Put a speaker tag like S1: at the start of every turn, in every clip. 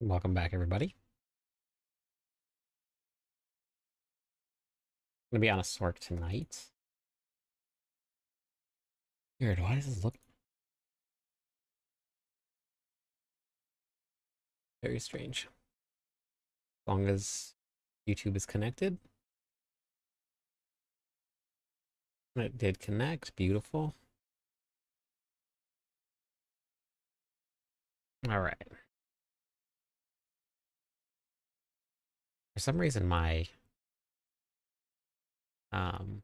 S1: Welcome back, everybody. I'm gonna be on a Sorc tonight. Weird, why does this look very strange? As long as YouTube is connected. It did connect, beautiful. Alright. For some reason my um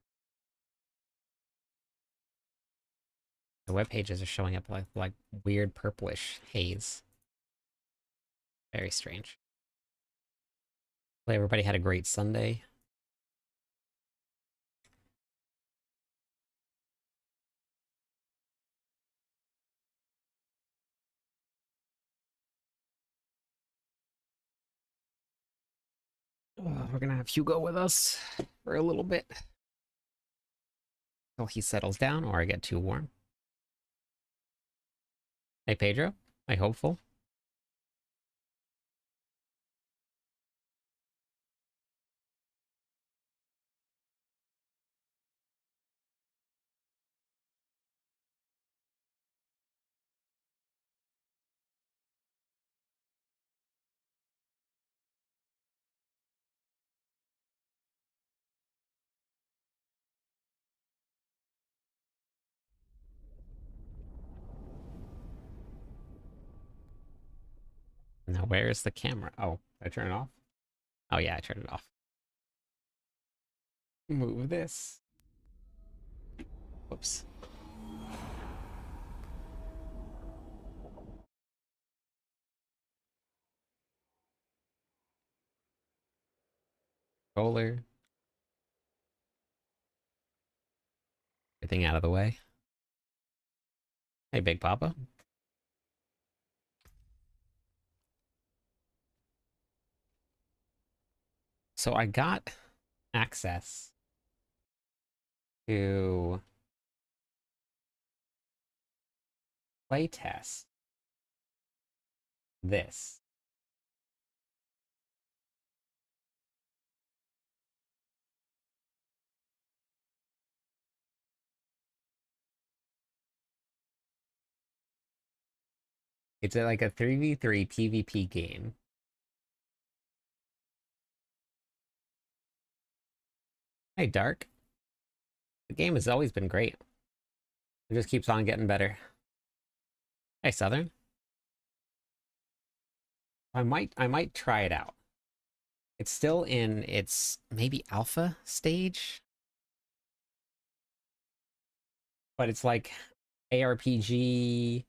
S1: the web pages are showing up like weird purplish haze. Very strange. Hopefully everybody had a great Sunday. We're gonna have Hugo with us for a little bit until he settles down or I get too warm. Hey Pedro, hi hopeful. Now where's the camera? Oh, did I turn it off? Oh yeah, I turned it off. Move this. Whoops. Roller. Everything out of the way. Hey, Big Papa. So I got access to playtest this. It's like a 3v3 PvP game. Hey, Dark. The game has always been great. It just keeps on getting better. Hey, Southern. I might try it out. It's still in its maybe alpha stage, but it's like ARPG,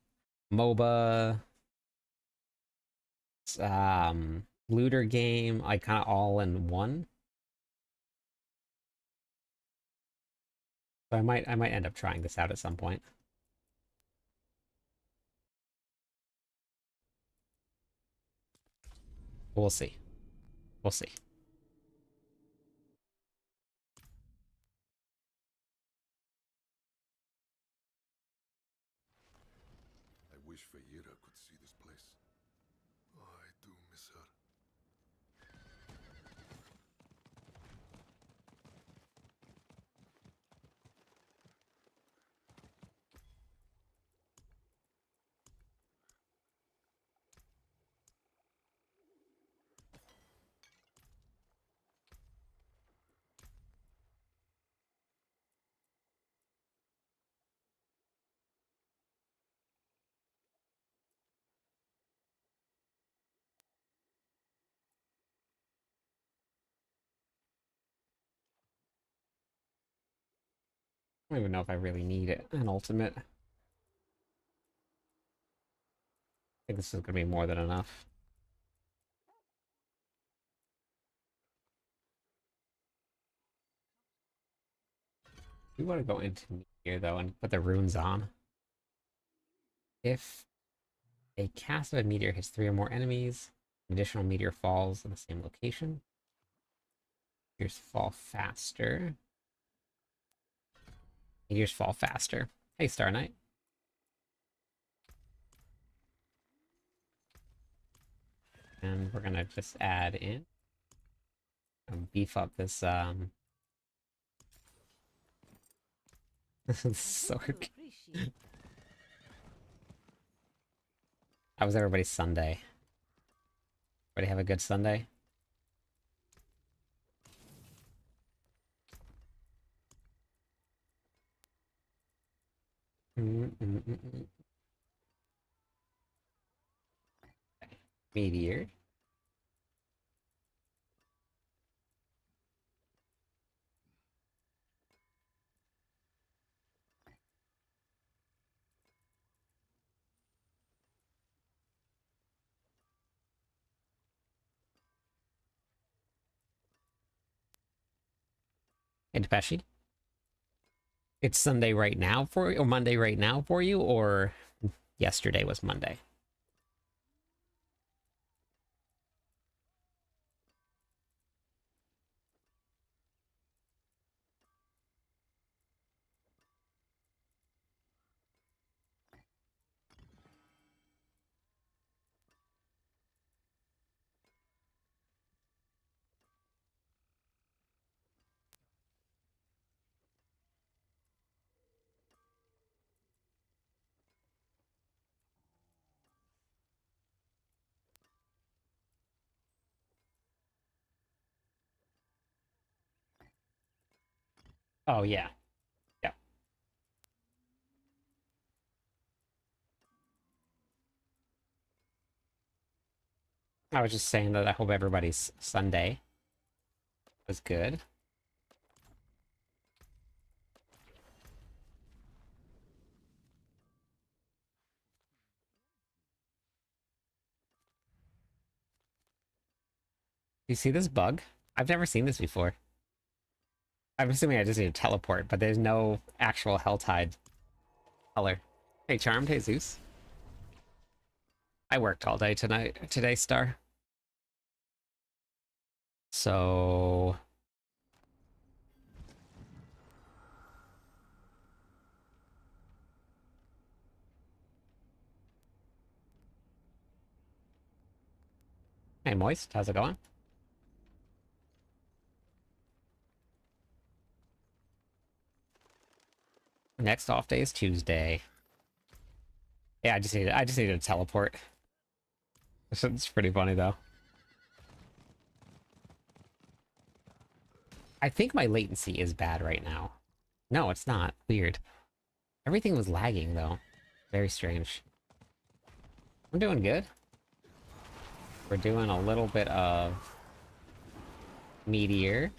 S1: MOBA, looter game, like kind of all in one. So I might end up trying this out at some point. We'll see. We'll see.
S2: I wish Feyera could see this place. Oh, I do miss her.
S1: I don't even know if I really need it. An ultimate. I think this is gonna be more than enough. We want to go into here though and put the runes on. If a cast of a meteor hits 3 or more enemies, an additional meteor falls in the same location. Meteors fall faster. Meteors fall faster. Hey, Star Knight. And we're gonna just add in and beef up this Sorc. How was everybody's Sunday? Everybody have a good Sunday? Meteor. And Pesci. It's Sunday right now for you, or Monday right now for you, or yesterday was Monday? Oh yeah. Yeah. I was just saying that I hope everybody's Sunday was good. You see this bug? I've never seen this before. I'm assuming I just need to teleport, but there's no actual Helltide color. Hey, Charmed. Hey, Zeus. I worked all day today, Star. So... Hey, Moist. How's it going? Next off day is Tuesday. Yeah, I just needed to teleport. It's pretty funny, though. I think my latency is bad right now. No, it's not. Weird. Everything was lagging, though. Very strange. I'm doing good. We're doing a little bit of Meteor.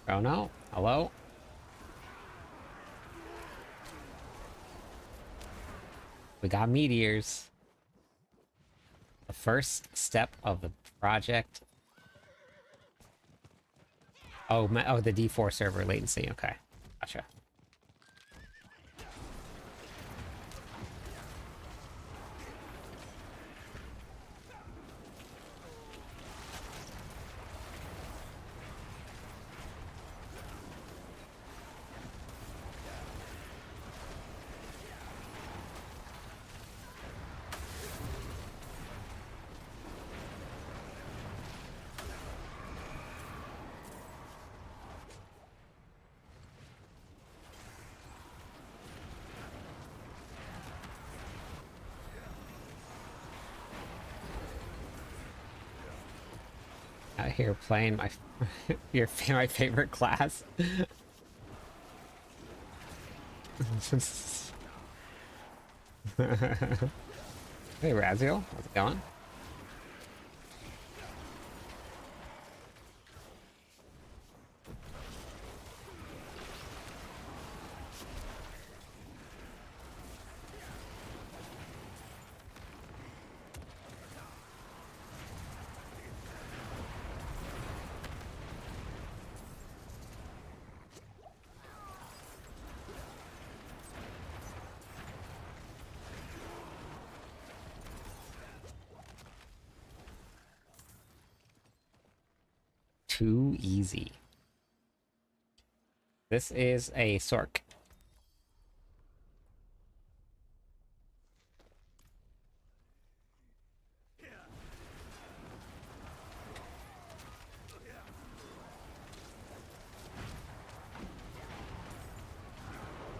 S1: Oh no. Hello? We got meteors. The first step of the project. Oh, oh, the D4 server latency. Okay. Gotcha. Out here playing my my favorite class. Hey Raziel, how's it going? too easy. This is a Sorc.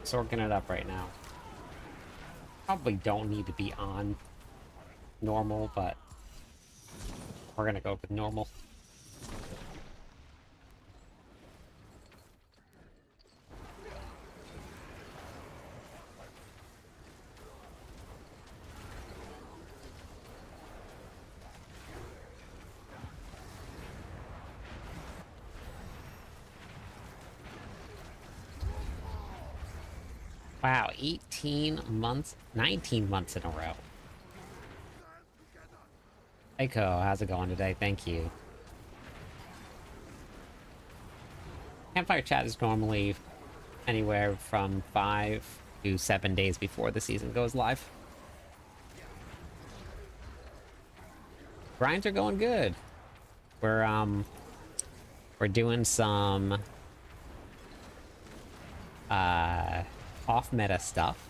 S1: Sorking it up right now. Probably don't need to be on normal, but we're gonna go with normal. Wow, 18 months, 19 months in a row. Hey, Ko, how's it going today? Thank you. Campfire chat is normally anywhere from 5 to 7 days before the season goes live. Grinds are going good. We're doing some off meta stuff.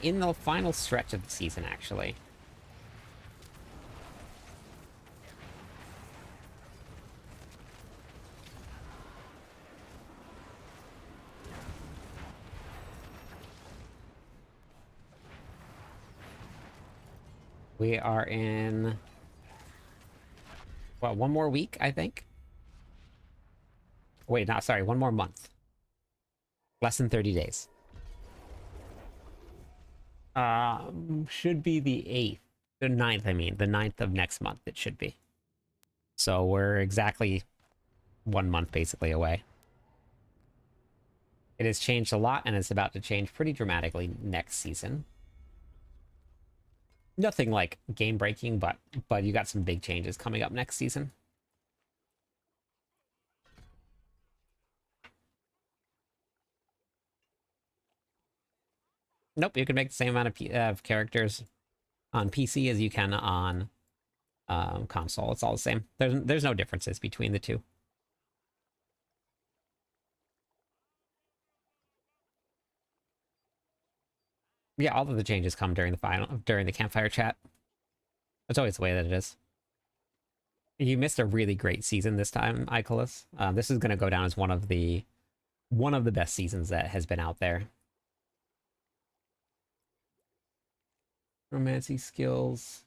S1: In the final stretch of the season, actually. We are in, well, one more week, I think. Wait, not sorry, one more month. Less than 30 days. Should be the 8th. The 9th, I mean. The 9th of next month, it should be. So we're exactly 1 month, basically, away. It has changed a lot, and it's about to change pretty dramatically next season. Nothing like game-breaking, but you got some big changes coming up next season. Nope, you can make the same amount of characters on PC as you can on console. It's all the same. There's no differences between the two. Yeah, all of the changes come during the campfire chat. That's always the way that it is. You missed a really great season this time, Icolas. This is going to go down as one of the best seasons that has been out there. Romancy skills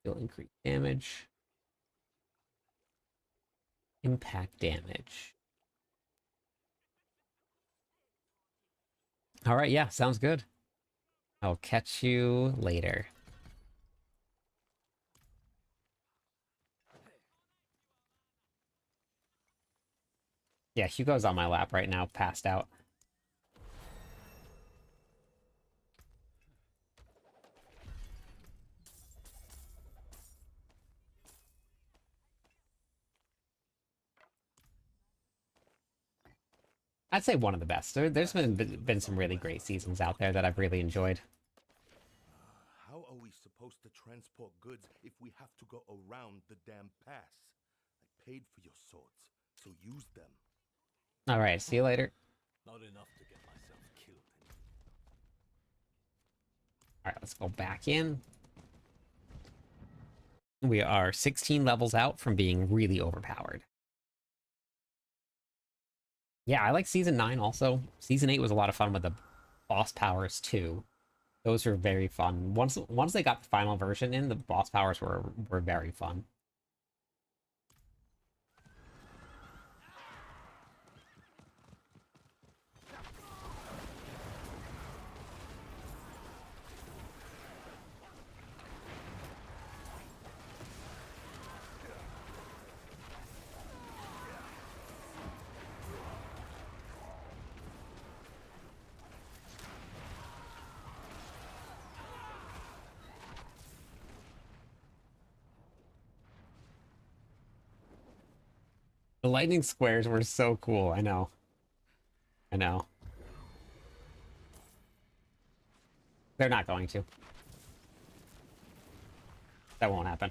S1: will increase damage. Impact damage. All right, yeah, sounds good. I'll catch you later. Yeah, Hugo's on my lap right now, passed out. I'd say one of the best. There's been some really great seasons out there that I've really enjoyed.
S3: How are we supposed to transport goods if we have to go around the damn pass? I paid for your swords, so use them.
S1: All right, see you later.
S3: Not enough to get myself killed.
S1: All right, let's go back in. We are 16 levels out from being really overpowered. Yeah, I like Season 9 also. Season 8 was a lot of fun with the boss powers too. Those were very fun. Once they got the final version in, the boss powers were very fun. The lightning squares were so cool. I know. I know. They're not going to. That won't happen.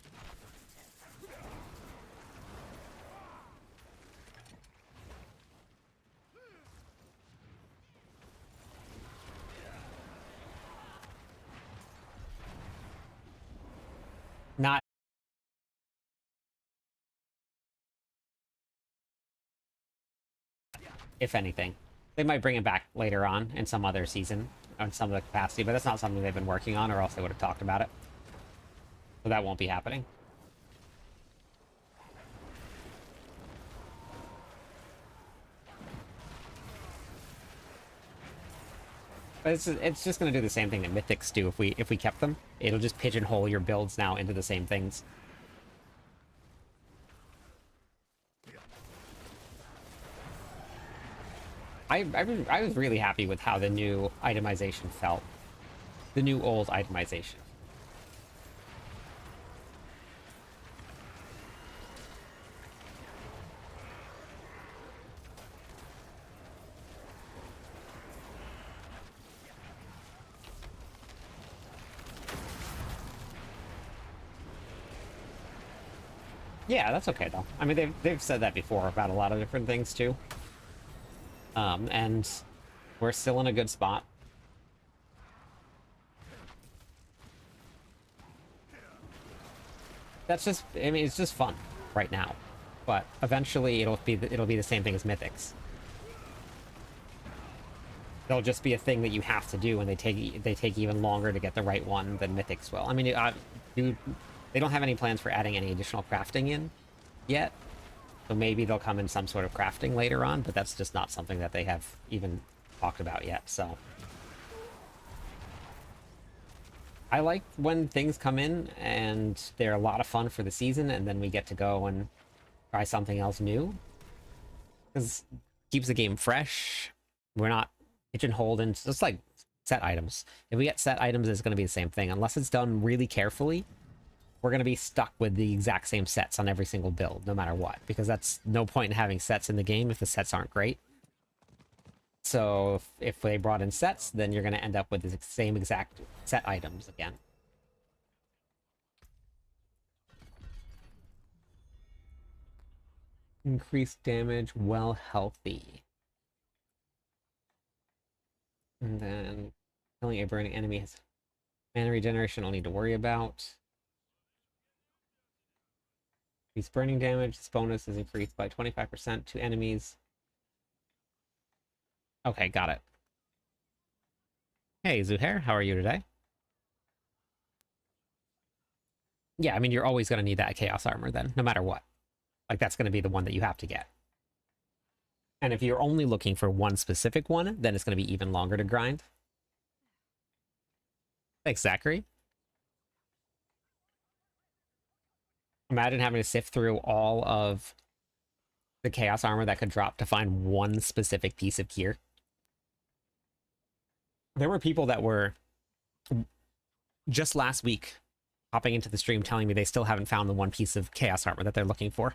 S1: Not if anything. They might bring it back later on in some other season, on some of the capacity, but that's not something they've been working on, or else they would have talked about it. So that won't be happening. But it's just going to do the same thing that Mythics do if we kept them. It'll just pigeonhole your builds now into the same things. I was really happy with how the new itemization felt. The new old itemization. Yeah, that's okay though. I mean, they've said that before about a lot of different things too. And we're still in a good spot. That's just, I mean, it's just fun right now, but eventually it'll be the same thing as Mythics. They'll just be a thing that you have to do, and they take even longer to get the right one than Mythics will. I mean, they don't have any plans for adding any additional crafting in yet, so maybe they'll come in some sort of crafting later on, but that's just not something that they have even talked about yet. So I like when things come in and they're a lot of fun for the season, and then we get to go and try something else new, because it keeps the game fresh. We're not pigeonholed into just like set items. If we get set items, it's going to be the same thing unless it's done really carefully. We're going to be stuck with the exact same sets on every single build, no matter what, because that's no point in having sets in the game if the sets aren't great. So if they brought in sets, then you're going to end up with the same exact set items again. Increased damage, well healthy. And then killing a burning enemy has mana regeneration, I'll need to worry about. Increased burning damage, this bonus is increased by 25% to enemies. Okay, got it. Hey, Zuhair, how are you today? Yeah, I mean, you're always going to need that Chaos Armor then, no matter what. Like, that's going to be the one that you have to get. And if you're only looking for one specific one, then it's going to be even longer to grind. Thanks, Zachary. Imagine having to sift through all of the Chaos Armor that could drop to find one specific piece of gear. There were people that were just last week hopping into the stream telling me they still haven't found the one piece of Chaos Armor that they're looking for.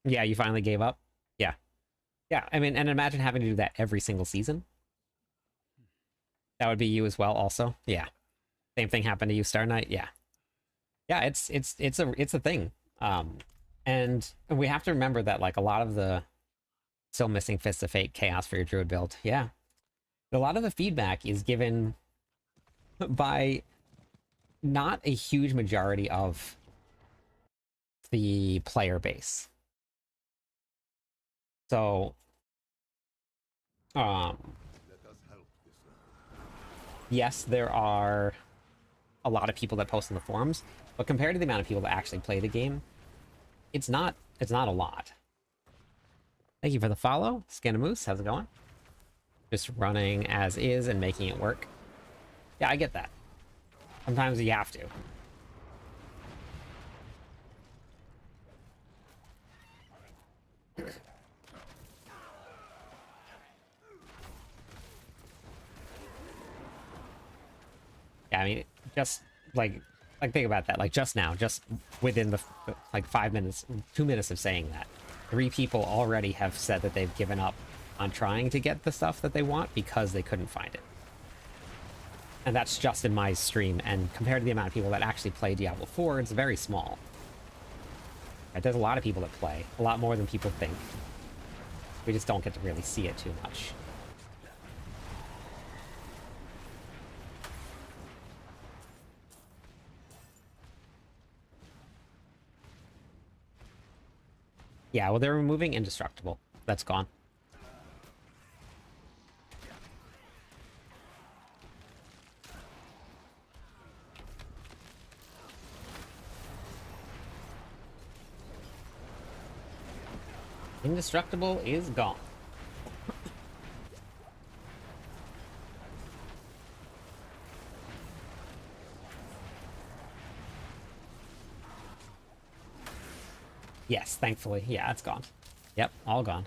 S1: Yeah, you finally gave up? Yeah. Yeah, I mean, and imagine having to do that every single season. That would be you as well also. Yeah. Same thing happened to you, Star Knight. Yeah. Yeah, it's a thing. And we have to remember that like a lot of the still missing Fists of Fate chaos for your druid build. Yeah. A lot of the feedback is given by not a huge majority of the player base. So yes, there are a lot of people that post in the forums, but compared to the amount of people that actually play the game, it's not a lot. Thank you for the follow, Scanamoose. How's it going? Just running as is and making it work. Yeah, I get that. Sometimes you have to. Yeah, I mean, just like think about that. Like just now, just within the like 5 minutes, 2 minutes of saying that, 3 people already have said that they've given up on trying to get the stuff that they want because they couldn't find it. And that's just in my stream, and compared to the amount of people that actually play Diablo 4, it's very small. Right, there's a lot of people that play, a lot more than people think. We just don't get to really see it too much. Yeah, well, they're removing Indestructible. That's gone. Indestructible is gone. Yes, thankfully. Yeah, it's gone. Yep, all gone.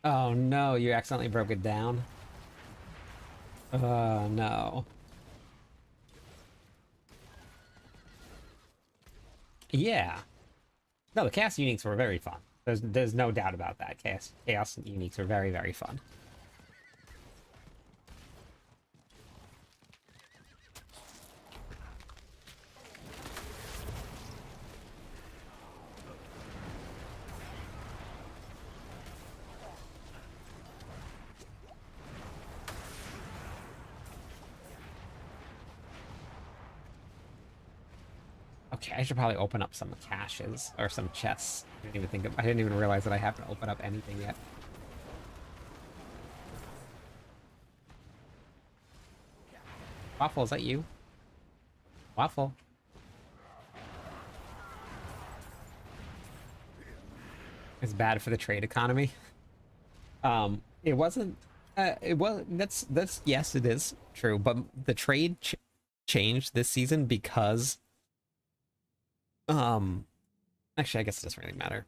S1: Oh no, you accidentally broke it down. Oh no. Yeah. No, the Chaos Uniques were very fun. There's no doubt about that. Chaos Uniques were very, very fun. Okay, I should probably open up some caches or some chests. I didn't even realize that I haven't opened up anything yet. Waffle, is that you? Waffle. It's bad for the trade economy. It wasn't. It was. That's yes, it is true. But the trade changed this season because. Actually, I guess it doesn't really matter.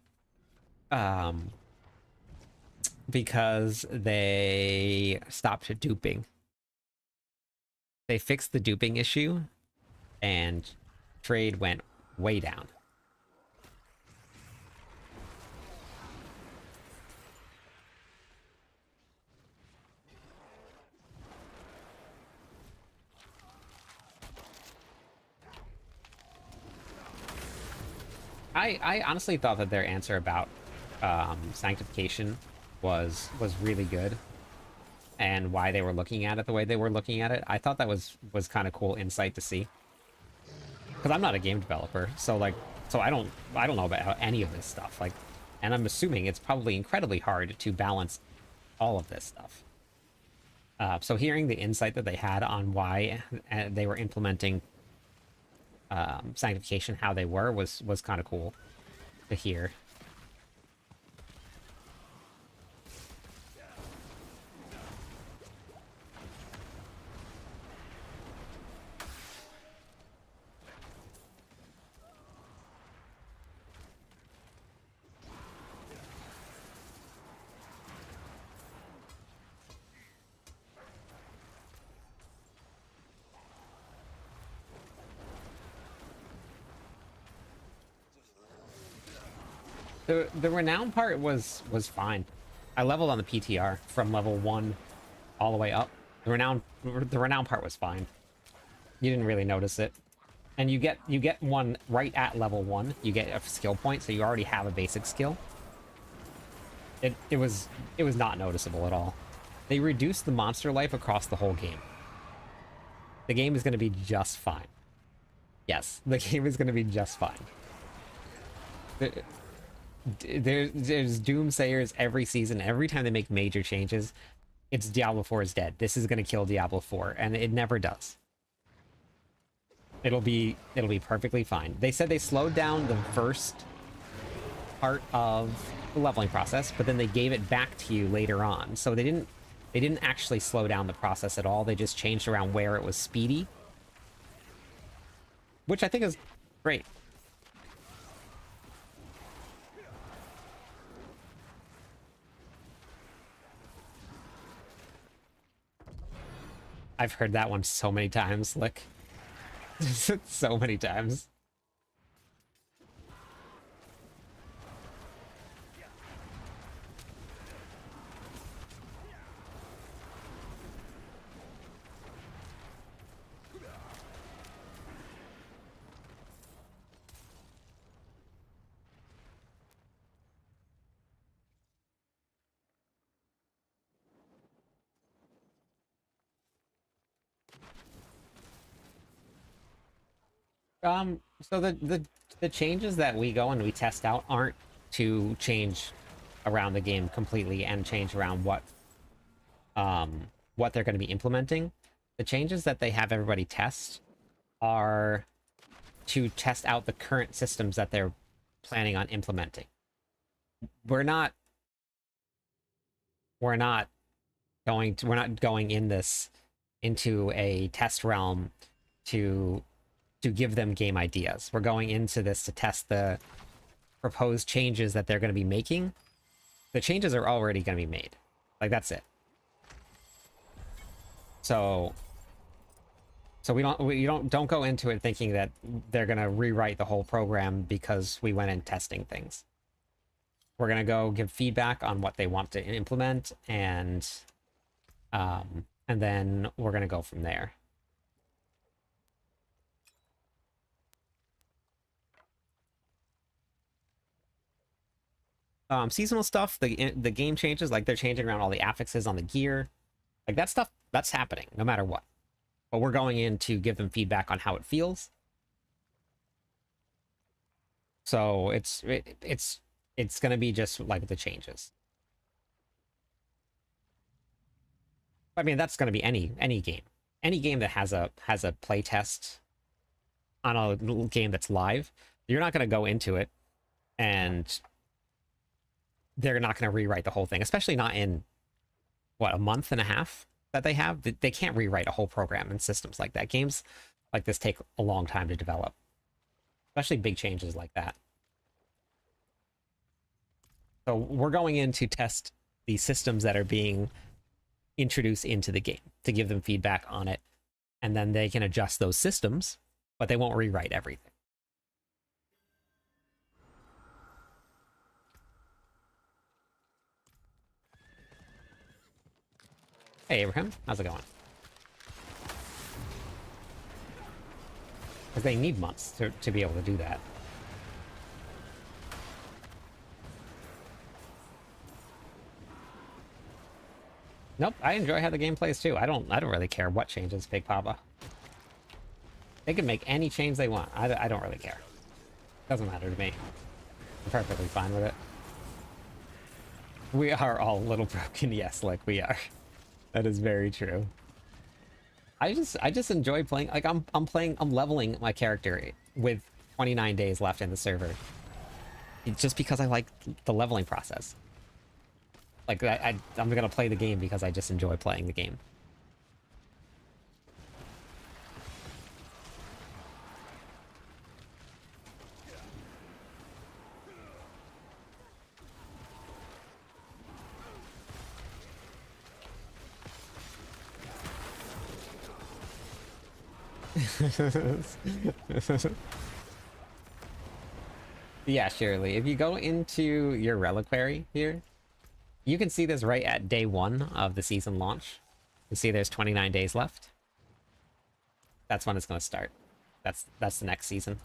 S1: Because they stopped duping. They fixed the duping issue, and trade went way down. I honestly thought that their answer about sanctification was really good, and why they were looking at it the way they were looking at it. I thought that was kind of cool insight to see, because I'm not a game developer, so I don't know about any of this stuff. Like, and I'm assuming it's probably incredibly hard to balance all of this stuff. So hearing the insight that they had on why they were implementing sanctification how they were was kind of cool to hear. The renown part was fine. I leveled on the PTR from level 1 all the way up. The renown part was fine. You didn't really notice it. And you get one right at level 1. You get a skill point, so you already have a basic skill. It was not noticeable at all. They reduced the monster life across the whole game. The game is going to be just fine. Yes, the game is going to be just fine. There's doomsayers every season. Every time they make major changes, it's Diablo 4 is dead. This is going to kill Diablo 4, and it never does. It'll be perfectly fine. They said they slowed down the first part of the leveling process, but then they gave it back to you later on. So they didn't They didn't actually slow down the process at all. They just changed around where it was speedy, which I think is great. I've heard that one so many times, Lick. So many times. So the changes that we go and we test out aren't to change around the game completely and change around what they're going to be implementing. The changes that they have everybody test are to test out the current systems that they're planning on implementing. We're not going in this into a test realm to give them game ideas. We're going into this to test the proposed changes that they're going to be making. The changes are already going to be made. Like, that's it. So we don't go into it thinking that they're going to rewrite the whole program because we went in testing things. We're going to go give feedback on what they want to implement, and then we're going to go from there. Seasonal stuff, the game changes, like they're changing around all the affixes on the gear. Like, that stuff, that's happening no matter what. But we're going in to give them feedback on how it feels. So it's going to be just like the changes. I mean, that's going to be any game. Any game that has a play test on a little game that's live, you're not going to go into it and they're not going to rewrite the whole thing, especially not in, what, a month and a half that they have. They can't rewrite a whole program and systems like that. Games like this take a long time to develop, especially big changes like that. So we're going in to test the systems that are being introduced into the game to give them feedback on it, and then they can adjust those systems, but they won't rewrite everything. Hey, Abraham, how's it going? Because they need months to be able to do that. Nope, I enjoy how the game plays too. I don't really care what changes, Big Papa. They can make any change they want. I don't really care. Doesn't matter to me. I'm perfectly fine with it. We are all a little broken, yes, like we are. That is very true. I just enjoy playing. Like, I'm leveling my character with 29 days left in the server. It's just because I like the leveling process. Like, I'm gonna play the game because I just enjoy playing the game. Yeah, surely. If you go into your reliquary here, you can see this right at day 1 of the season launch. You see there's 29 days left. That's when it's going to start. That's the next season.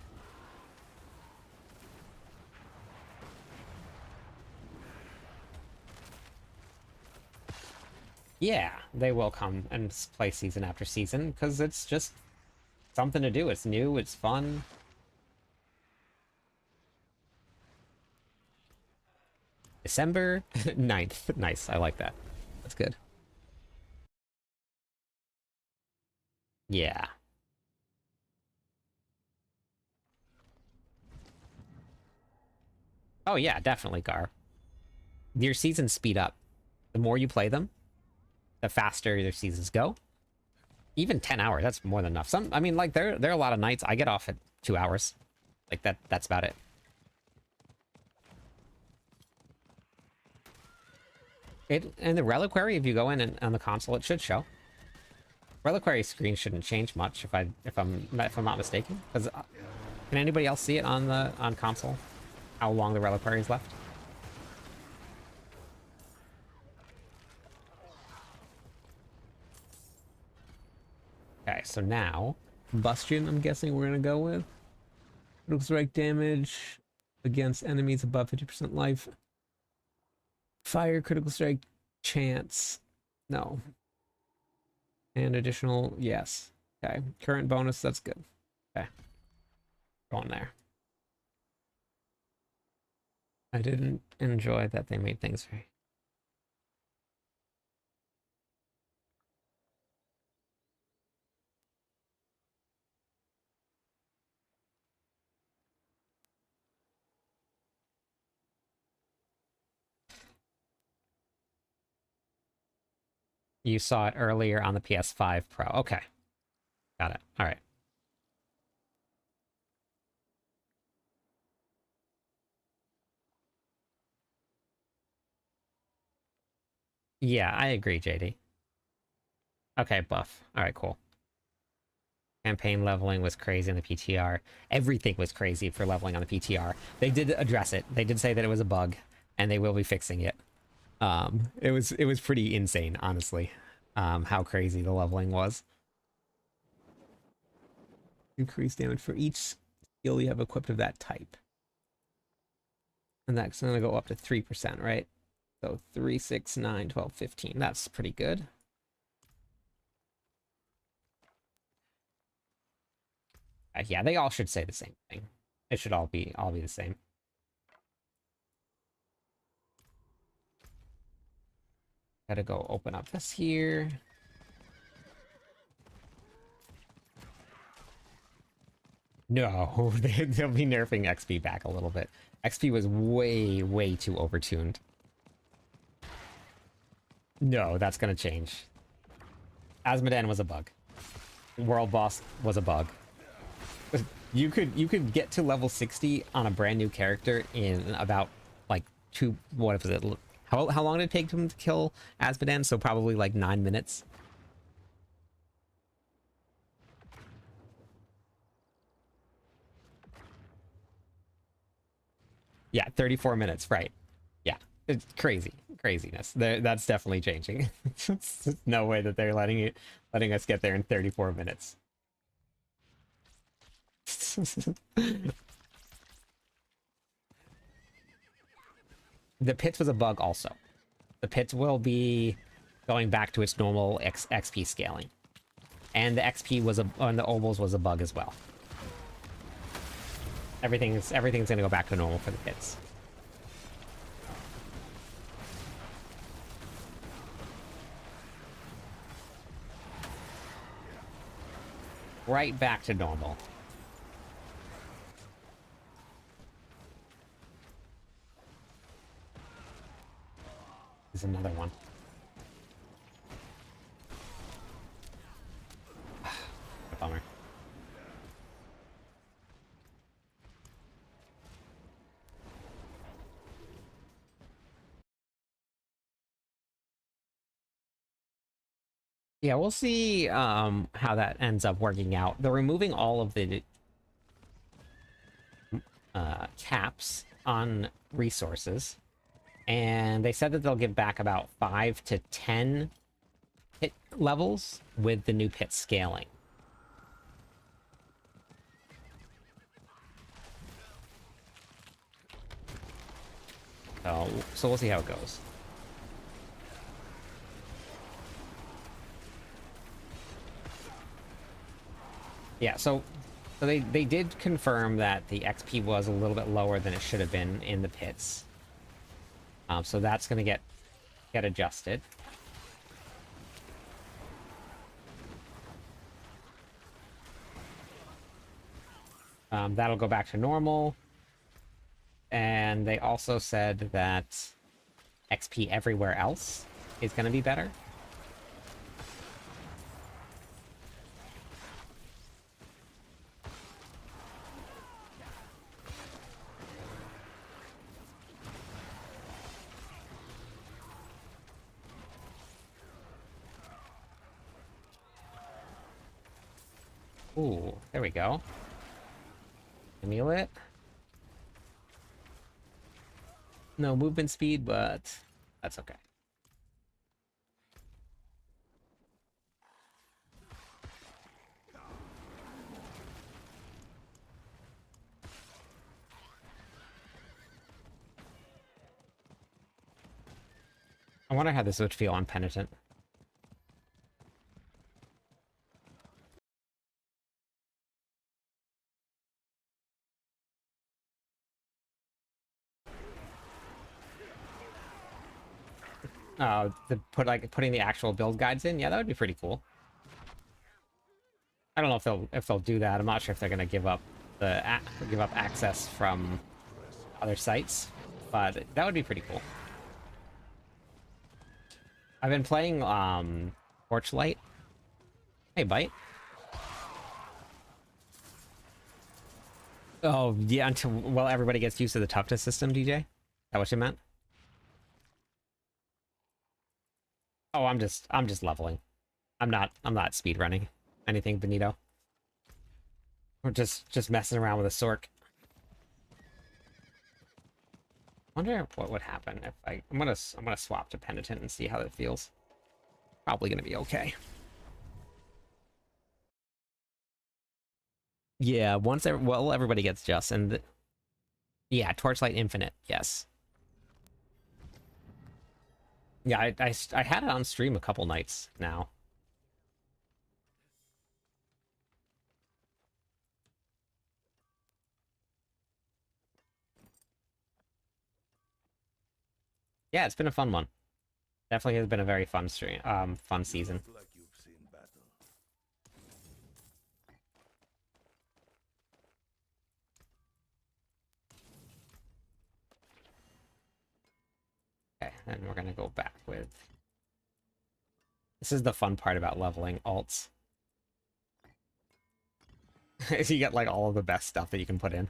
S1: Yeah, they will come and play season after season because it's just something to do. It's new, it's fun. December 9th. Nice, I like that. That's good. Yeah. Oh yeah, definitely, Gar. Your seasons speed up. The more you play them, the faster their seasons go. Even 10 hours, that's more than enough. I mean, like, there are a lot of nights I get off at 2 hours. Like, that's about it. And the reliquary, if you go in and on the console, it should show. Reliquary screen shouldn't change much if I'm not mistaken. Because can anybody else see it on console? How long the reliquary is left? Okay, so now combustion. I'm guessing we're gonna go with critical strike damage against enemies above 50% life. Fire critical strike chance. No. And additional, yes. Okay. Current bonus, that's good. Okay. Going there. I didn't enjoy that they made things very... You saw it earlier on the PS5 Pro. Okay. Got it. All right. Yeah, I agree, JD. Okay, buff. All right, cool. Campaign leveling was crazy on the PTR. Everything was crazy for leveling on the PTR. They did address it. They did say that it was a bug, and they will be fixing it. It was pretty insane, honestly, how crazy the leveling was. Increased damage for each skill you have equipped of that type. And that's going to go up to 3%, right? So 3, 6, 9, 12, 15. That's pretty good. Yeah, they all should say the same thing. It should all be the same. Gotta go open up this here. No, they'll be nerfing XP back a little bit. XP was way too overtuned. No, that's gonna change. Asmodan was a bug. World boss was a bug. You could get to level 60 on a brand new character in about like what was it? How long did it take him to kill Asmodan? So probably like 9 minutes. Yeah, 34 minutes, right. Yeah, it's craziness. That's definitely changing. There's no way that they're letting us get there in 34 minutes. The pits was a bug also. The pits will be going back to its normal XP scaling. And the XP was on the ovals was a bug as well. Everything's gonna go back to normal for the pits. Right back to normal. There's another one. A bummer. Yeah, we'll see how that ends up working out. They're removing all of the caps on resources, and they said that they'll give back about 5 to 10 pit levels with the new pit scaling. So we'll see how it goes. Yeah, so they did confirm that the XP was a little bit lower than it should have been in the pits. So that's going to get adjusted. That'll go back to normal. And they also said that XP everywhere else is going to be better. Ooh, there we go. Amulet. No movement speed, but that's okay. I wonder how this would feel on Penitent. Putting the actual build guides in, yeah, that would be pretty cool. I don't know if they'll do that. I'm not sure if they're gonna give up give up access from other sites, but that would be pretty cool. I've been playing Torchlight. Hey, Bite. Oh yeah, until everybody gets used to the toughness system, DJ. Is that what you meant? Oh, I'm just leveling. I'm not speed running anything, Benito. We're just messing around with a Sorc. Wonder what would happen if I'm gonna swap to Penitent and see how that feels. Probably gonna be okay. Yeah, everybody gets just yeah, Torchlight Infinite, yes. Yeah, I had it on stream a couple nights now. Yeah, it's been a fun one. Definitely has been a very fun stream, fun season.
S3: Look like you've seen battle.
S1: Okay, then we're gonna go back with. This is the fun part about leveling alts. Is you get like all of the best stuff that you can put in.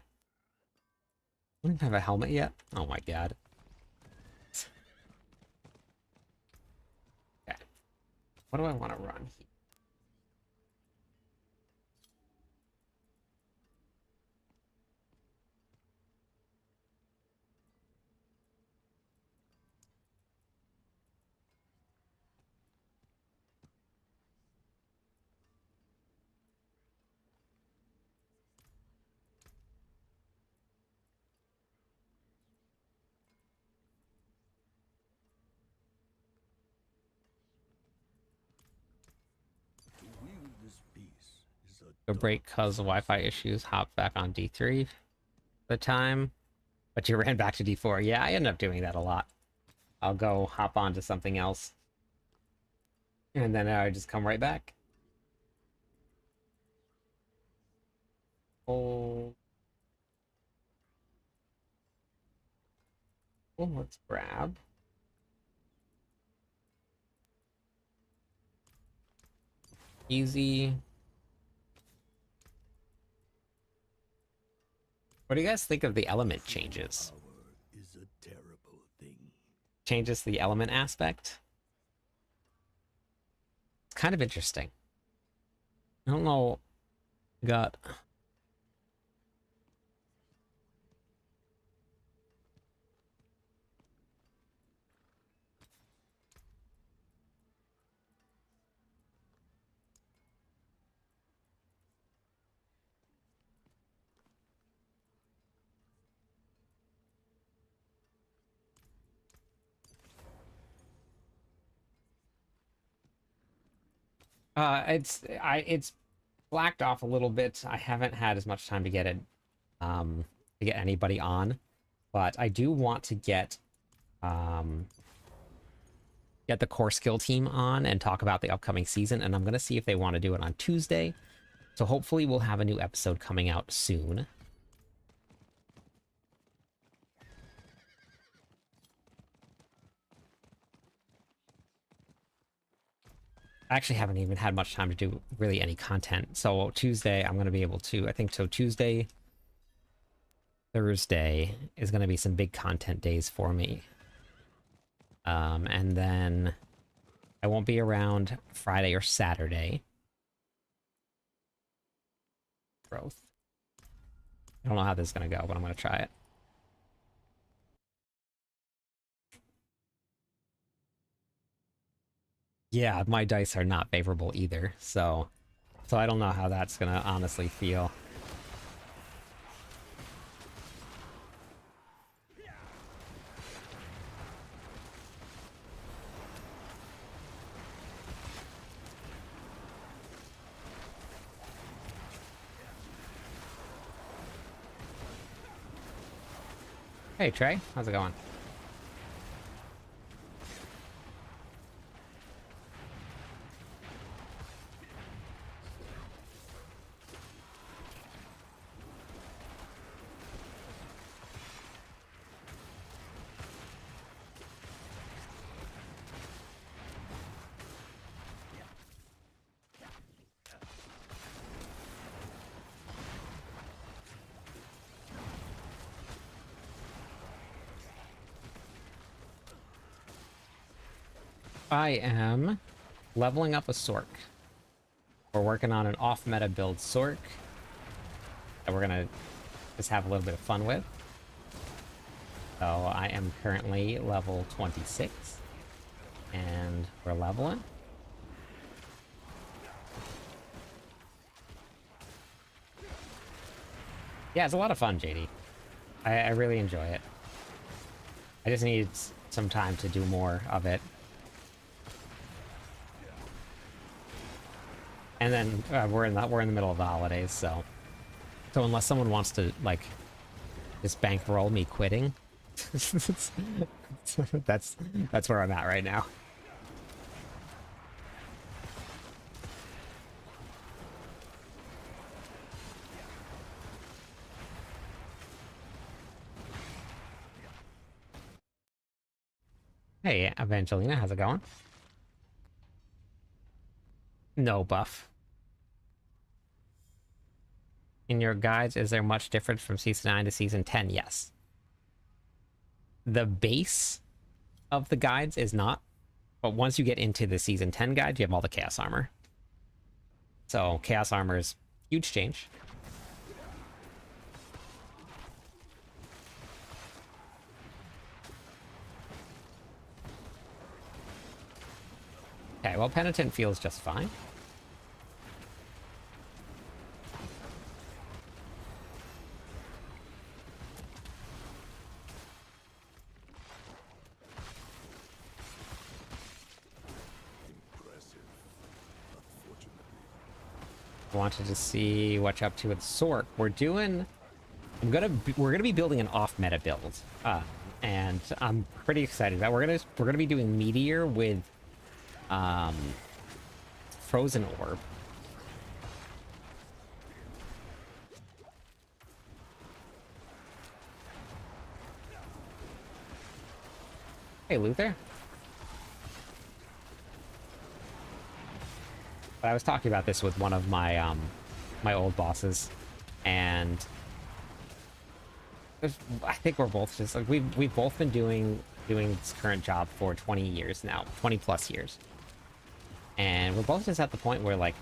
S1: I don't have a helmet yet. Oh my god. Okay. What do I want to run here?
S3: To wield this piece is a
S1: Go break cause of Wi-Fi issues. Hop back on D3 for the time. But you ran back to D4. Yeah, I end up doing that a lot. I'll go hop on to something else. And then I just come right back. Oh, well, let's grab. Easy. What do you guys think of the element changes?
S3: power is a terrible thing.
S1: Changes the element aspect. It's kind of interesting. I don't know. Got. It's blacked off a little bit. I haven't had as much time to get it, to get anybody on, but I do want to um, get the core skill team on and talk about the upcoming season, and I'm gonna see if they want to do it on Tuesday. So hopefully we'll have a new episode coming out soon. I actually haven't even had much time to do really any content. So Tuesday, I'm going to be able to, I think so Tuesday, Thursday is going to be some big content days for me. And then I won't be around Friday or Saturday. growth. I don't know how this is gonna go, but I'm gonna try it. Yeah, my dice are not favorable either, so I don't know how that's gonna honestly feel. Hey Trey, how's it going? I am leveling up a Sorc. We're working on an off-meta build Sorc that we're gonna just have a little bit of fun with. So I am currently level 26, and we're leveling. Yeah, it's a lot of fun, JD. I really enjoy it. I just need some time to do more of it. And then we're in the middle of the holidays, so unless someone wants to like just bankroll me quitting, that's where I'm at right now. Hey, Evangelina, how's it going? No buff. In your guides, is there much difference from Season 9 to Season 10? Yes. The base of the guides is not, but once you get into the Season 10 guide, you have all the Chaos Armor. So, Chaos Armor is huge change. Okay, well, Penitent feels just fine. Wanted to see what you're up to with Sorc. We're gonna be building an off-meta build, and I'm pretty excited about. We're gonna be doing Meteor with Frozen Orb. Hey, Luther. But I was talking about this with one of my my old bosses, and I think we're both just like we've both been doing this current job for 20 years now, 20 plus years, and we're both just at the point where like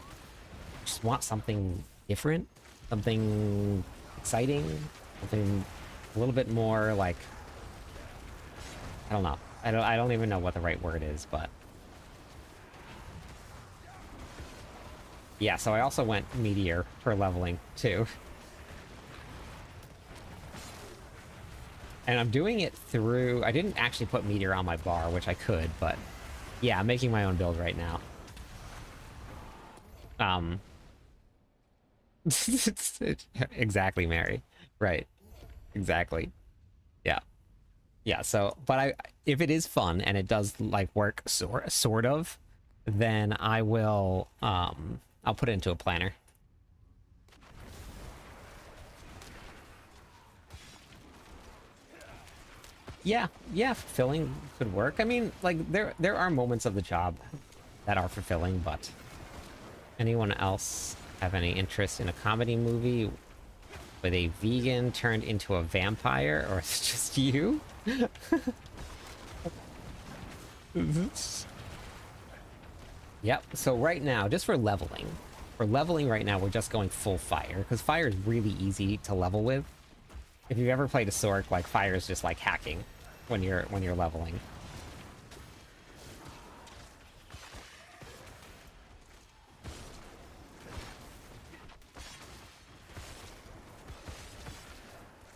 S1: just want something different, something exciting, something a little bit more like, I don't know. I don't even know what the right word is, but yeah, so I also went Meteor for leveling, too. And I'm doing it through... I didn't actually put Meteor on my bar, which I could, but... Yeah, I'm making my own build right now. Exactly, Mary. Right. Exactly. Yeah. Yeah, so... But if it is fun, and it does, like, work sort of, then I will, I'll put it into a planner. Yeah, fulfilling could work. I mean, like, there are moments of the job that are fulfilling, but anyone else have any interest in a comedy movie with a vegan turned into a vampire, or is it just you? Yep, so right now, just for leveling, For leveling right now, we're just going full fire, because fire is really easy to level with. If you've ever played a Sorc, like, fire is just like hacking when you're leveling.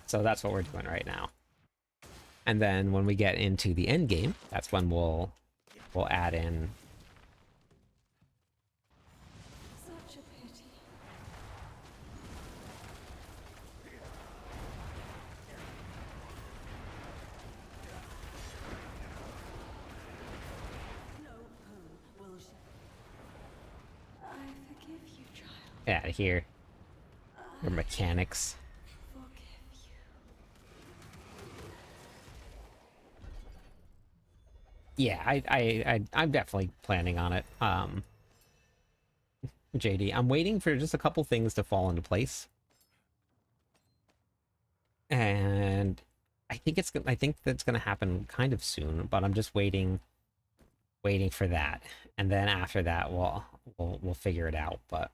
S1: So that's what we're doing right now. And then when we get into the end game, that's when we'll add in.
S4: Such a pity. No home will I forgive you, child.
S1: Out of here. Your mechanics.
S4: Forgive you.
S1: Yeah, I'm definitely planning on it. JD, I'm waiting for just a couple things to fall into place. And I think that's gonna happen kind of soon, but I'm just waiting for that. And then after that we'll figure it out, but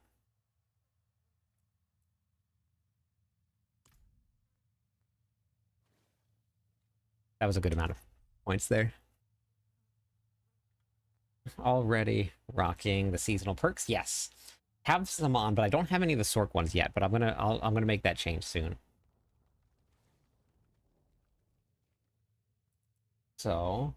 S1: that was a good amount of points there. Already rocking the seasonal perks, yes. Have some on, but I don't have any of the Sorc ones yet, but I'm gonna make that change soon. So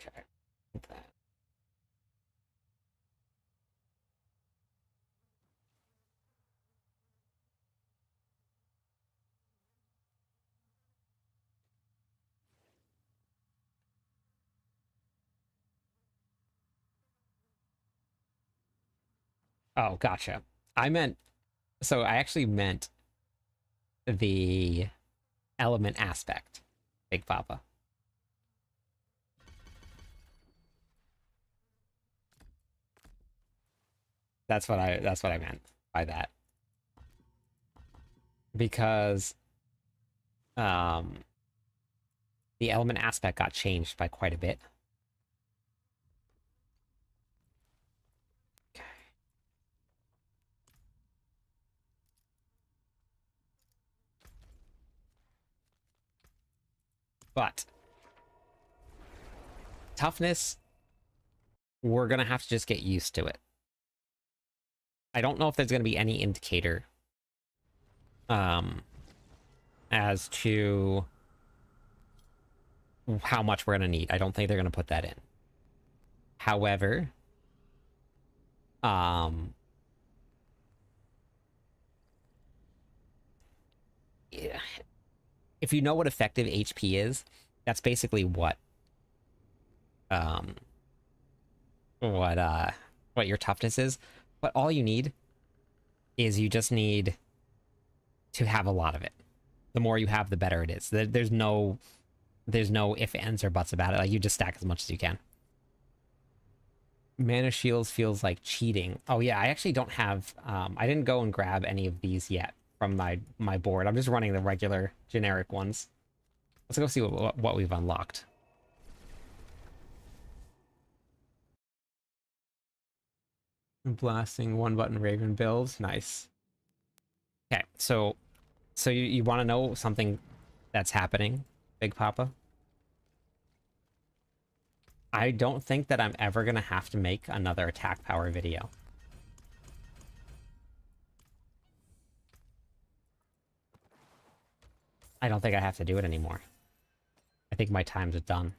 S1: okay. Oh, gotcha. I actually meant the element aspect, Big Papa. That's what I meant by that. Because the element aspect got changed by quite a bit. Okay. But toughness, we're gonna have to just get used to it. I don't know if there's gonna be any indicator as to how much we're gonna need. I don't think they're gonna put that in. However, yeah, if you know what effective HP is, that's basically um what your toughness is. But all you need is you just need to have a lot of it. The more you have, the better it is. There's no if, ands, or buts about it. Like, you just stack as much as you can. Mana shields feels like cheating. Oh yeah, I actually don't have I didn't go and grab any of these yet from my board. I'm just running the regular generic ones. Let's go see what we've unlocked. Blasting one button Raven build. Nice. Okay, so you want to know something that's happening, Big Papa? I don't think that I'm ever gonna have to make another attack power video. I don't think I have to do it anymore. I think my time's done.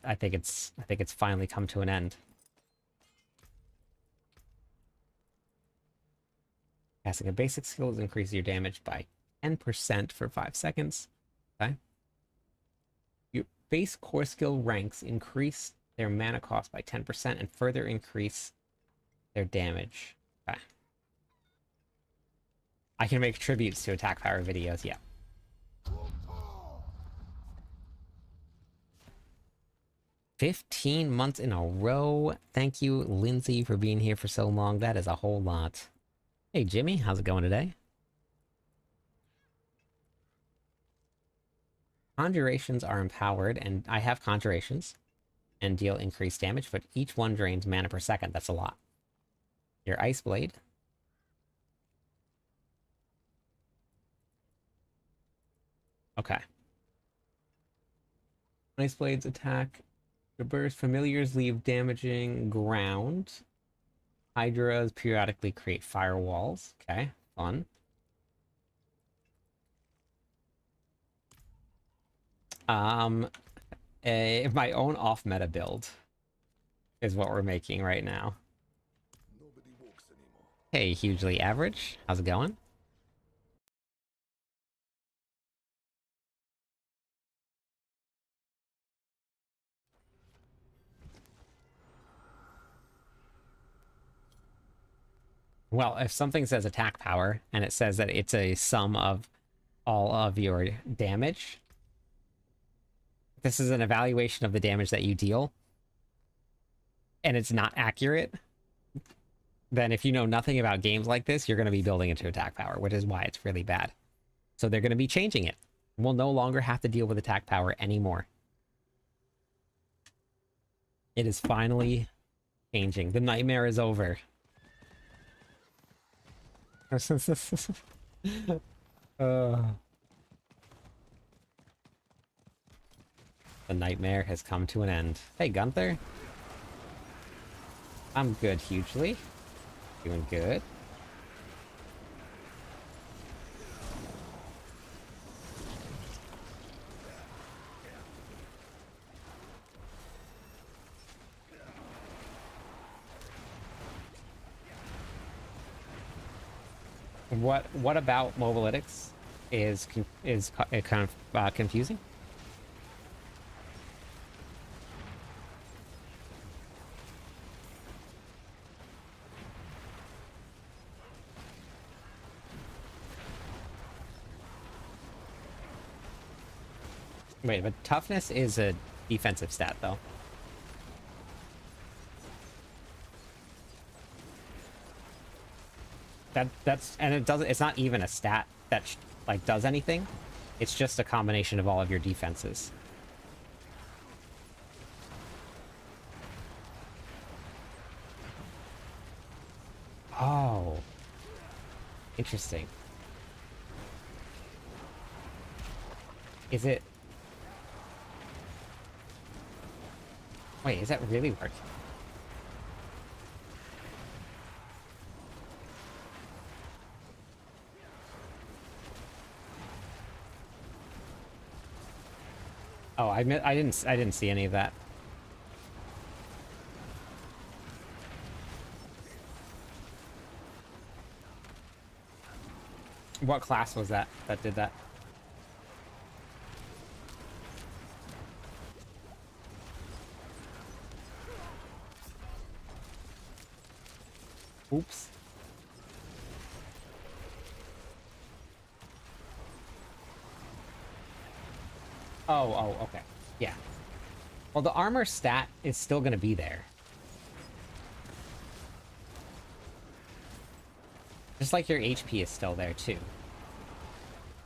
S1: I think it's finally come to an end. Casting a basic skill is increase your damage by 10% for 5 seconds. Okay. Your base core skill ranks increase their mana cost by 10% and further increase their damage. Okay. I can make tributes to attack power videos, yeah. 15 months in a row. Thank you, Lindsay, for being here for so long. That is a whole lot. Hey, Jimmy, how's it going today? Conjurations are empowered, and I have conjurations, and deal increased damage, but each one drains mana per second. That's a lot. Your Ice Blade. Okay. Ice Blades attack. The burst familiars leave damaging ground. Hydras periodically create firewalls. Okay, fun. My own off-meta build is what we're making right now.
S2: Nobody walks anymore.
S1: Hey, hugely average. How's it going? Well, if something says attack power, and it says that it's a sum of all of your damage, this is an evaluation of the damage that you deal, and it's not accurate, then if you know nothing about games like this, you're going to be building into attack power, which is why it's really bad. So they're going to be changing it. We'll no longer have to deal with attack power anymore. It is finally changing. The nightmare is over. The nightmare has come to an end. Hey, Gunther. I'm good, hugely. Doing good. What about Mobalytics is kind of confusing? Wait, but toughness is a defensive stat, though. And it doesn't. It's not even a stat that like does anything. It's just a combination of all of your defenses. Oh, interesting. Is it? Wait, is that really working? Oh, I didn't see any of that. What class was that did that? Oops. Oh, okay. Yeah. Well, the armor stat is still going to be there. Just like your HP is still there, too.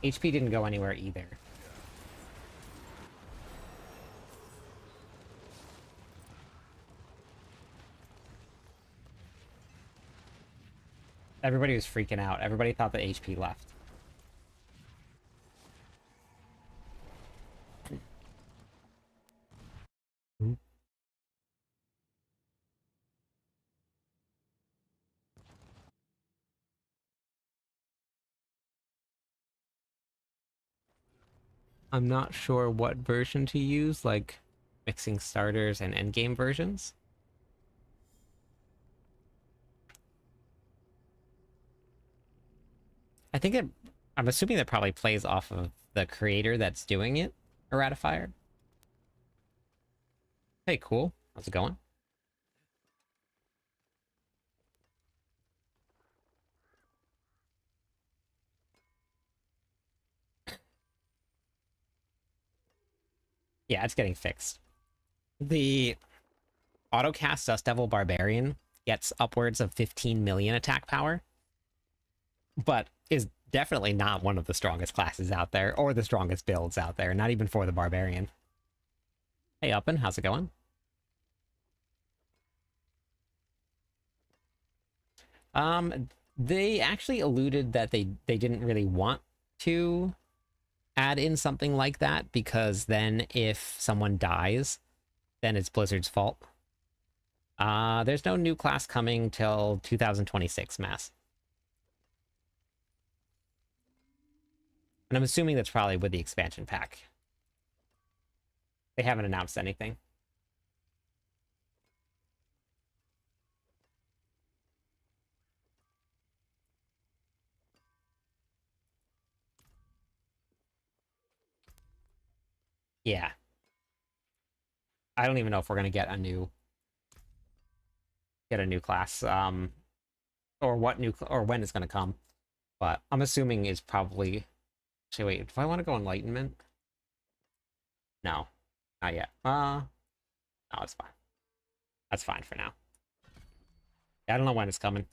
S1: HP didn't go anywhere either. Everybody was freaking out. Everybody thought that HP left. I'm not sure what version to use, like mixing starters and endgame versions. I'm assuming that probably plays off of the creator that's doing it, Erratifier. Hey, cool. How's it going? Yeah, it's getting fixed. The autocast Dust Devil Barbarian gets upwards of 15 million attack power, but is definitely not one of the strongest classes out there, or the strongest builds out there, not even for the barbarian. Hey, Uppin, how's it going? They actually alluded that they didn't really want to add in something like that, because then if someone dies, then it's Blizzard's fault. There's no new class coming till 2026, Mass. And I'm assuming that's probably with the expansion pack. They haven't announced anything. Yeah. I don't even know if we're gonna get a new class, or what new or when it's gonna come. But I'm assuming it's probably. Actually, wait. Do I want to go Enlightenment? No, not yet. No, it's fine. That's fine for now. I don't know when it's coming.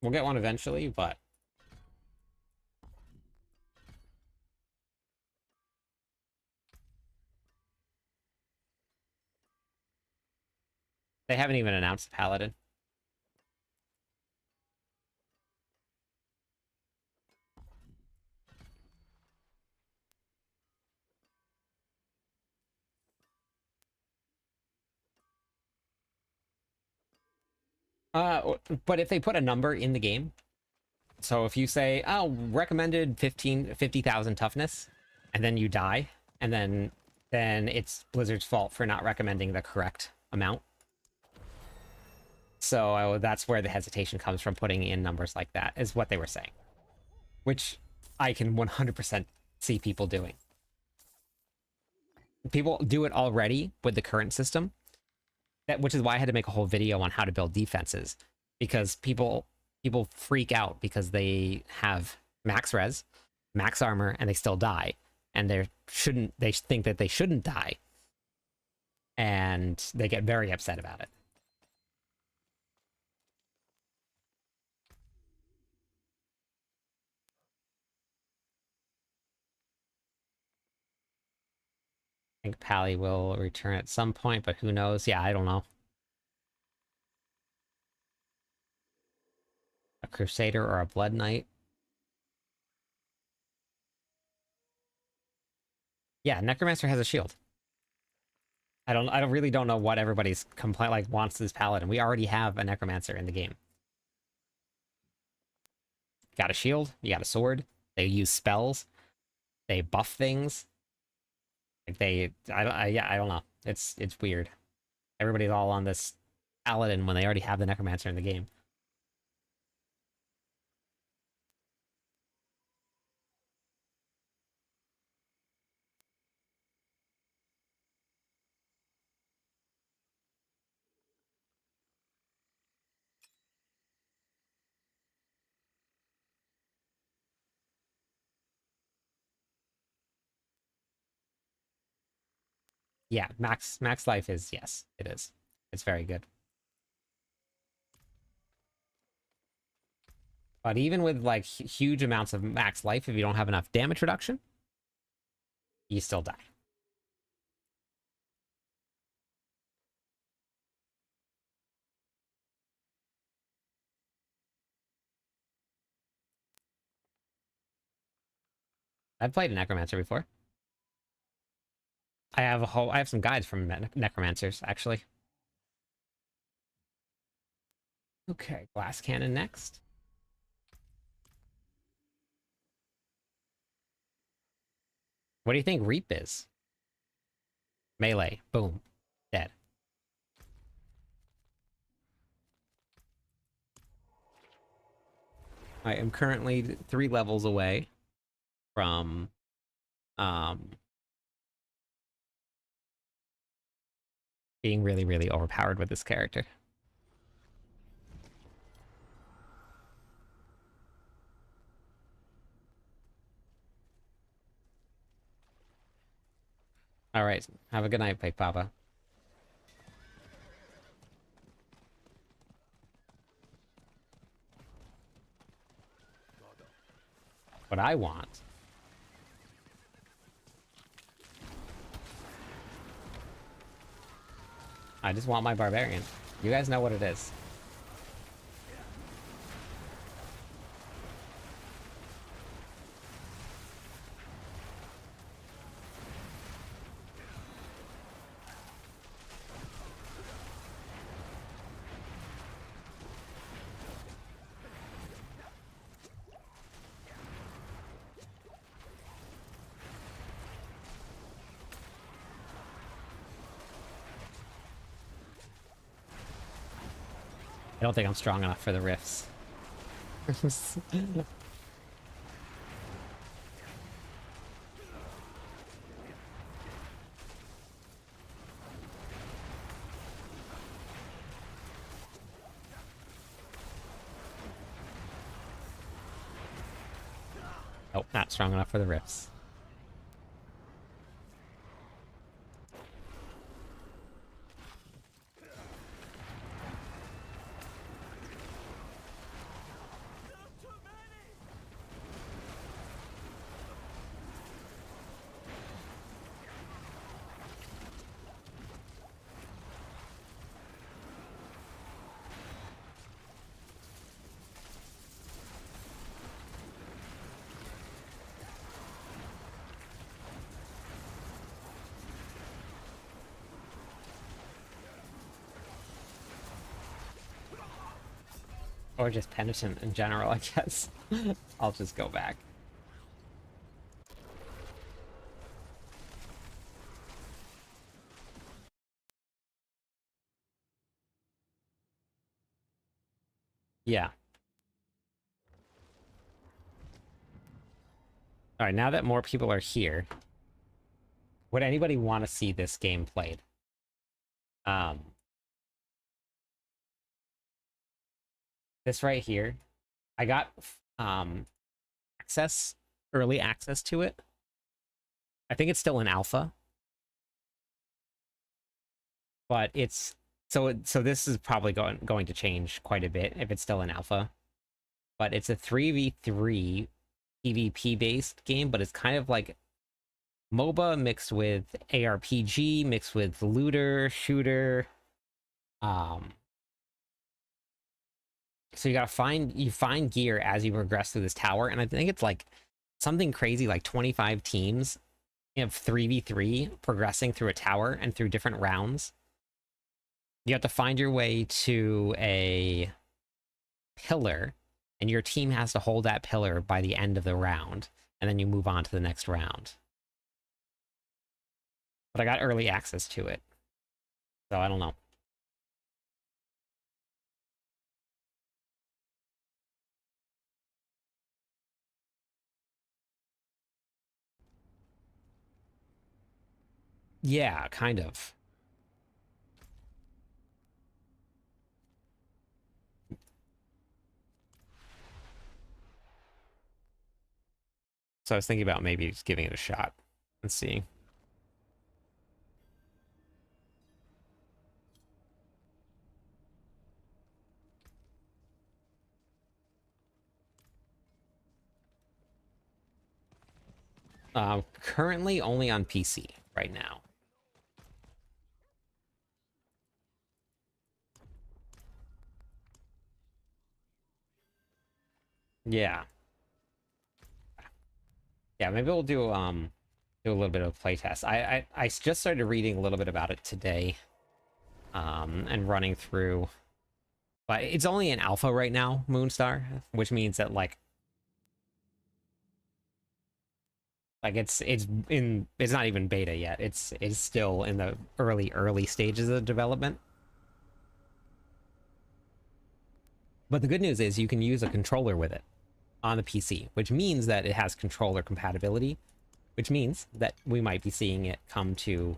S1: We'll get one eventually, but they haven't even announced the Paladin. But if they put a number in the game, so if you say, oh, recommended 50,000 toughness, and then you die, and then it's Blizzard's fault for not recommending the correct amount. So that's where the hesitation comes from, putting in numbers like that, is what they were saying. Which I can 100% see people doing. People do it already with the current system. Which is why I had to make a whole video on how to build defenses. Because people freak out because they have max res, max armor, and they still die. And they think that they shouldn't die. And they get very upset about it. I think Pally will return at some point, but who knows? Yeah, I don't know. A Crusader or a Blood Knight. Yeah, Necromancer has a shield. I really don't know what everybody's wants this Paladin. We already have a Necromancer in the game. You got a shield, you got a sword, they use spells, they buff things. I don't know. It's weird. Everybody's all on this Paladin when they already have the Necromancer in the game. Yeah, max life is, yes, it is. It's very good. But even with like huge amounts of max life, if you don't have enough damage reduction, you still die. I've played a Necromancer before. I have some guides from Necromancers, actually. Okay, Glass Cannon next. What do you think Reap is? Melee. Boom. Dead. I am currently 3 levels away from being really, really overpowered with this character. All right. Have a good night, Pig Papa. What I want. I just want my barbarian. You guys know what it is. I don't think I'm strong enough for the rifts. Nope, not strong enough for the rifts. Or just penitent in general, I guess. I'll just go back. Yeah. Alright, now that more people are here, would anybody want to see this game played? This right here, I got early access to it. I think it's still in alpha, but it's so this is probably going to change quite a bit if it's still in alpha. But it's a 3v3 PvP based game, but it's kind of like MOBA mixed with ARPG mixed with looter shooter. So you gotta find gear as you progress through this tower, and I think it's like something crazy like 25 teams of 3v3 progressing through a tower and through different rounds. You have to find your way to a pillar, and your team has to hold that pillar by the end of the round, and then you move on to the next round. But I got early access to it, so I don't know. Yeah, kind of. So I was thinking about maybe just giving it a shot and seeing. Currently only on PC right now. Yeah. Yeah, maybe we'll do a little bit of playtest. I just started reading a little bit about it today. And running through. But it's only in alpha right now, Moonstar, which means that like it's not even beta yet. It's still in the early stages of development. But the good news is you can use a controller with it on the PC, which means that it has controller compatibility, which means that we might be seeing it come to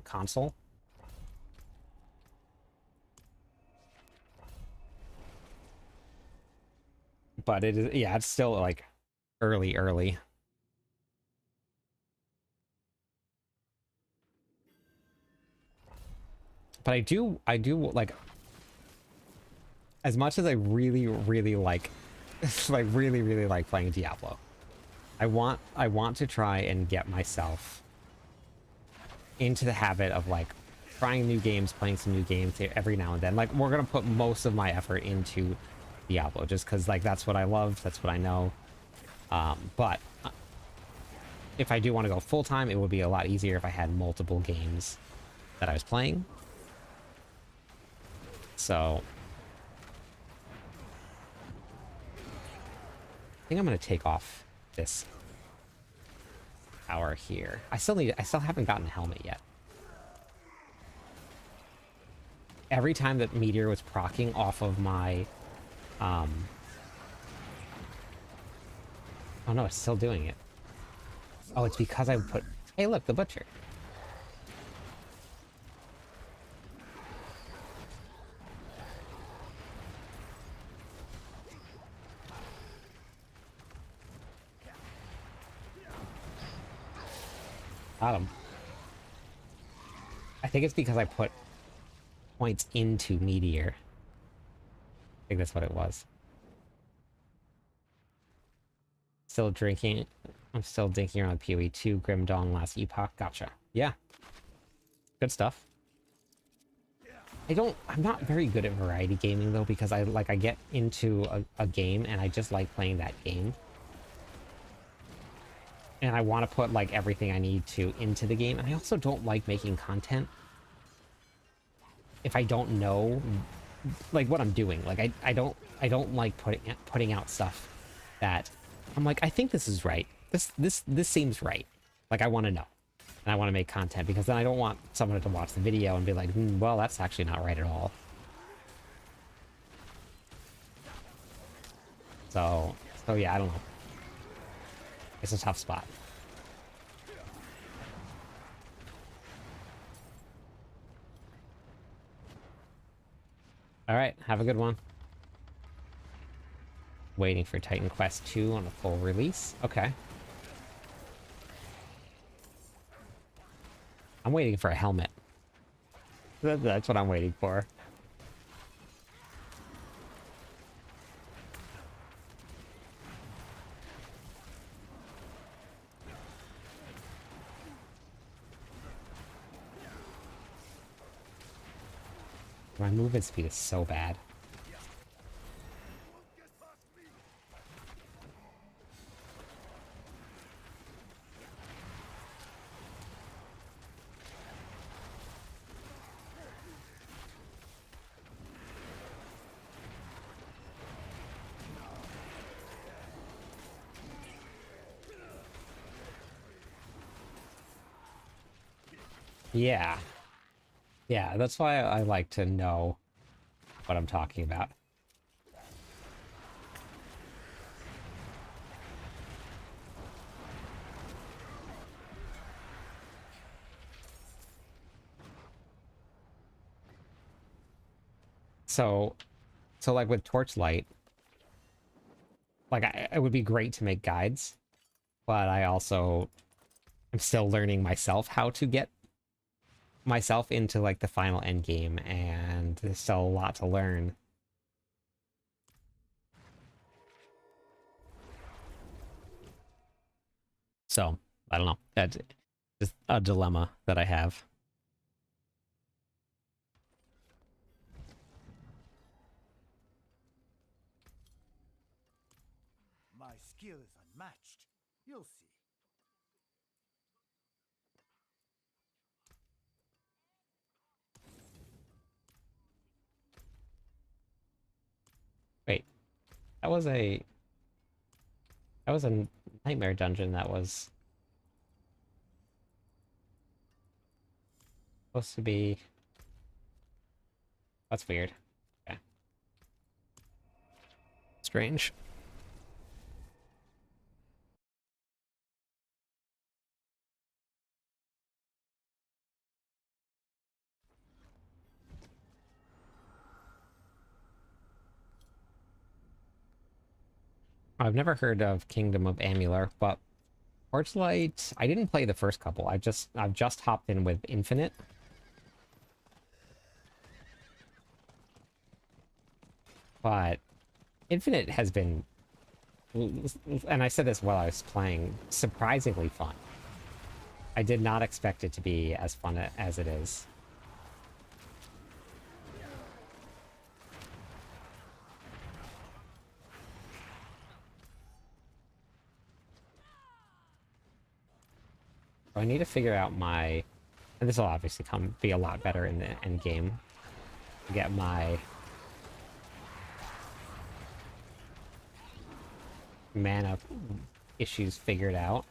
S1: console. But it is, yeah, it's still like early. But I do like, as much as I really like like really like playing Diablo, I want to try and get myself into the habit of like trying new games, playing some new games every now and then. Like we're gonna put most of my effort into Diablo just because like that's what I love, that's what I know. But if I do want to go full time, it would be a lot easier if I had multiple games that I was playing. So I think I'm gonna take off this power here. I still haven't gotten a helmet yet. Every time that meteor was proccing off of my oh no, it's still doing it. Oh, it's because I put, hey look, the butcher. Got him. I think it's because I put points into meteor. I think that's what it was. Still drinking. I'm still dinking around PoE 2, Grim Dawn, Last Epoch. Gotcha. Yeah. Good stuff. I'm not very good at variety gaming though, because I get into a game and I just like playing that game. And I want to put like everything I need to into the game. And I also don't like making content if I don't know like what I'm doing. Like I don't like putting out stuff that I'm like, I think this is right. This seems right. Like I want to know. And I want to make content because then I don't want someone to watch the video and be like, well, that's actually not right at all. So yeah, I don't know. It's a tough spot. All right, have a good one. Waiting for Titan Quest 2 on a full release. Okay. I'm waiting for a helmet. That's what I'm waiting for. My movement speed is so bad. Yeah. Yeah, that's why I like to know what I'm talking about. So like with Torchlight, like it would be great to make guides, but I also am still learning myself how to get myself into like the final end game, and there's still a lot to learn. So I don't know. That's just a dilemma that I have.
S3: My skill is unmatched. You'll see.
S1: Wait, that was a nightmare dungeon that was supposed to be. That's weird. Okay. Strange. I've never heard of Kingdom of Amular, but Torchlight, I didn't play the first couple. I've just hopped in with Infinite. But Infinite has been and I said this while I was playing, surprisingly fun. I did not expect it to be as fun as it is. I need to figure out my, and this will obviously be a lot better in the end game, to get my mana issues figured out.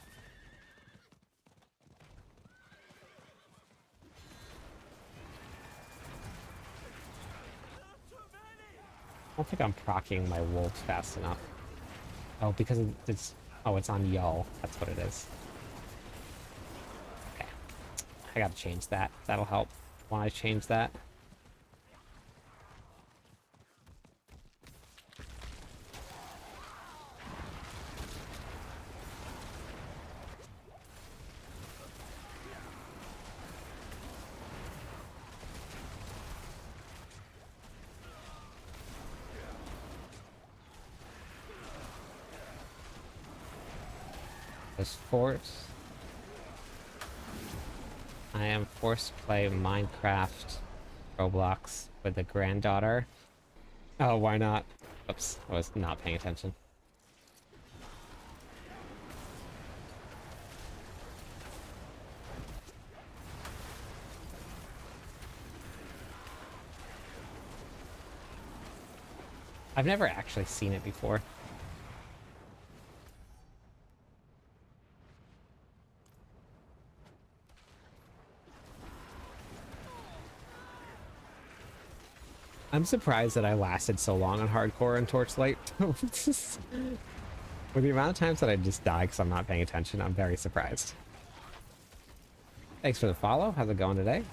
S1: I don't think I'm proccing my wolves fast enough. Oh, because it's, oh, it's on Yull. That's what it is. Okay. I gotta change that. That'll help when I change that. I am forced to play Minecraft Roblox with a granddaughter. Oh, why not? Oops, I was not paying attention. I've never actually seen it before. I'm surprised that I lasted so long on hardcore and Torchlight. With the amount of times that I just die because I'm not paying attention, I'm very surprised. Thanks for the follow. How's it going today?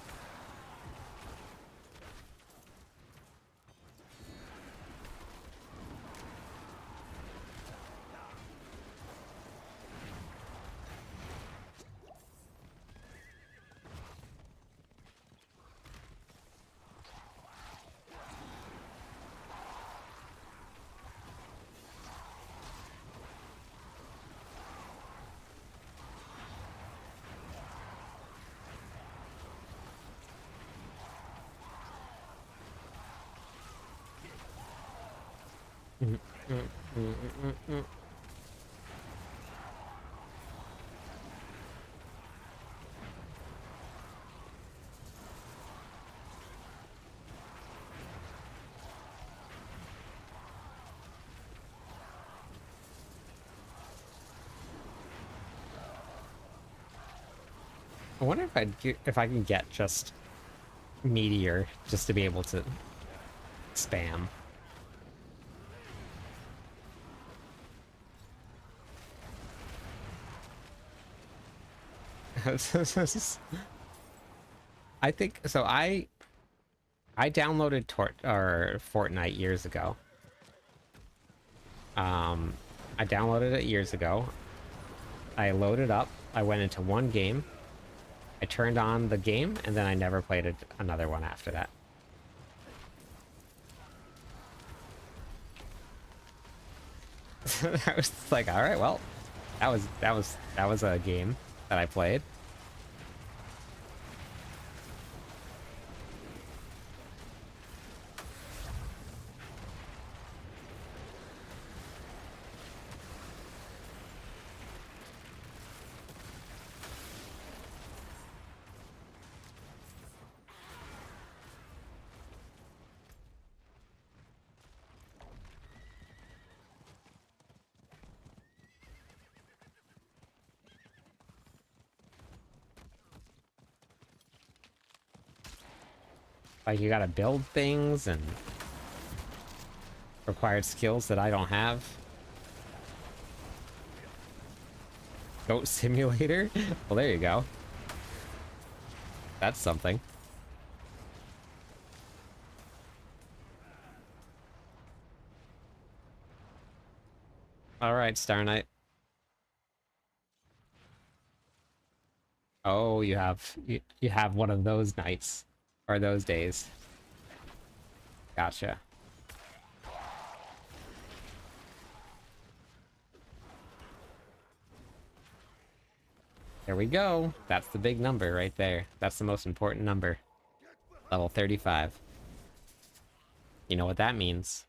S1: I wonder if I can get just Meteor just to be able to spam. I think so. I downloaded Fortnite years ago. I downloaded it years ago. I loaded up. I went into one game. I turned on the game, and then I never played another one after that. I was like, all right, well, that was a game that I played. Like, you gotta build things and required skills that I don't have. Goat Simulator? Well, there you go. That's something. Alright, Star Knight. Oh, you have one of those nights. Or those days. Gotcha. There we go. That's the big number right there. That's the most important number. Level 35. You know what that means.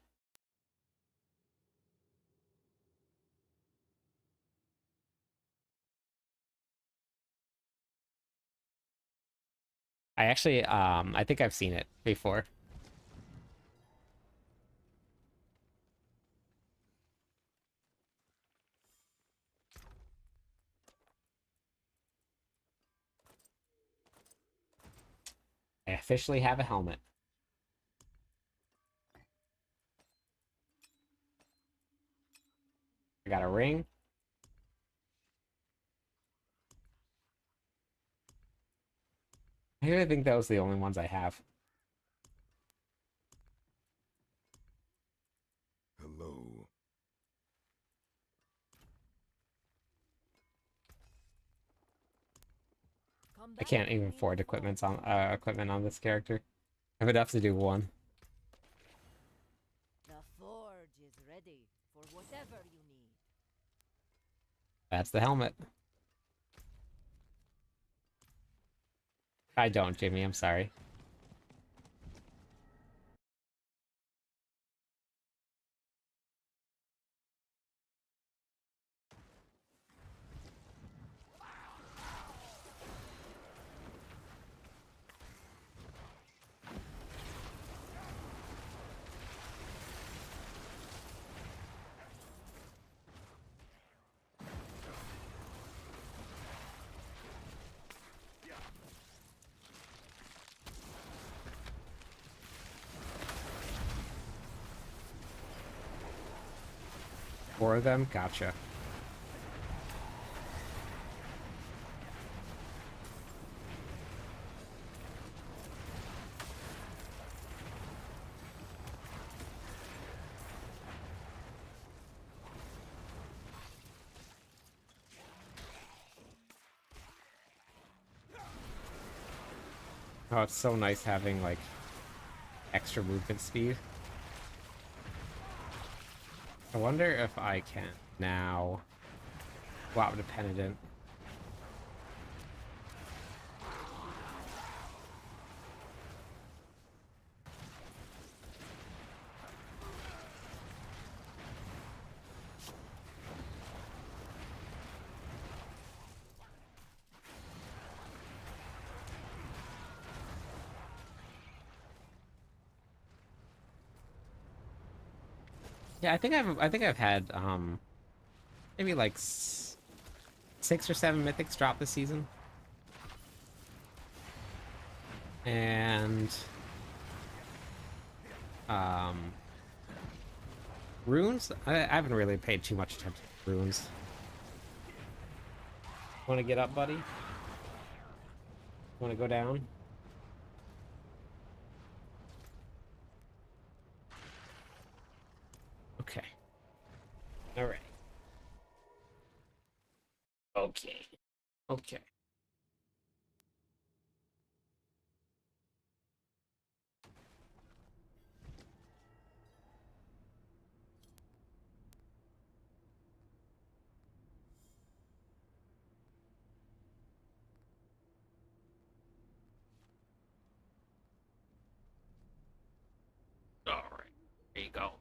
S1: I actually, I think I've seen it before. I officially have a helmet. I got a ring. I really think those are the only ones I have.
S2: Hello.
S1: I can't even afford equipment on this character. I would have to do one.
S5: The forge is ready for whatever you need.
S1: That's the helmet. I don't, Jimmy. I'm sorry. Four of them? Gotcha. Oh, it's so nice having, like, extra movement speed. I wonder if I can now go out with a penitent. Yeah, I think I've had maybe like 6 or 7 mythics drop this season. And um runes? I haven't really paid too much attention to runes. Want to get up, buddy? Want to go down? Okay. All right. Okay. Okay. All right. There you go.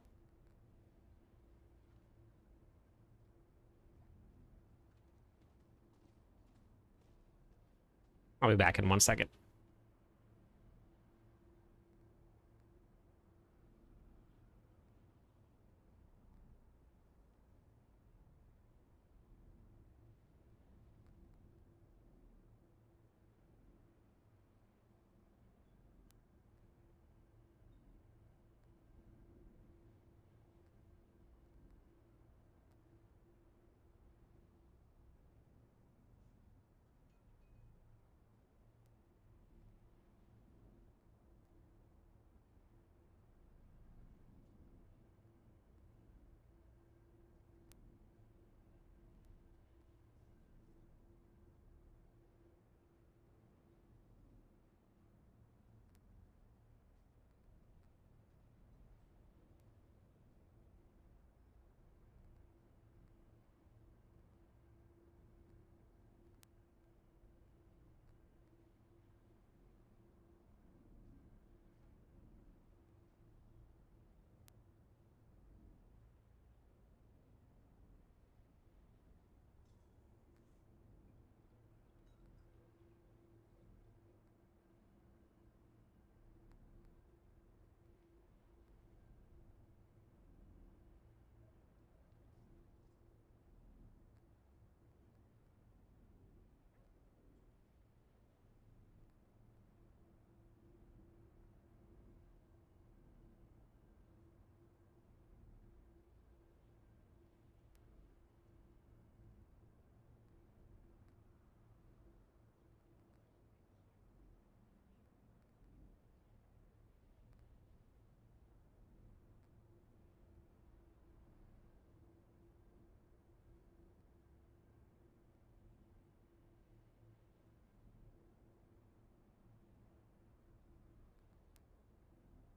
S1: I'll be back in 1 second.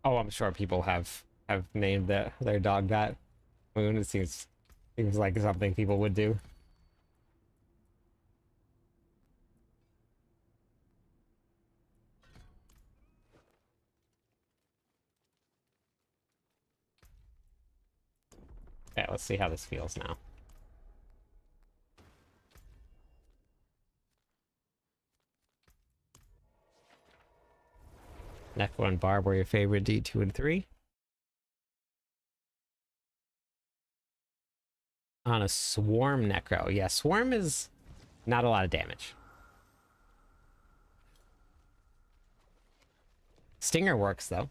S1: Oh, I'm sure people have named their dog that. Moon. It seems like something people would do. Okay, let's see how this feels now. Necro and Barb were your favorite D2 and 3. On a Swarm Necro. Yeah, Swarm is not a lot of damage. Stinger works, though.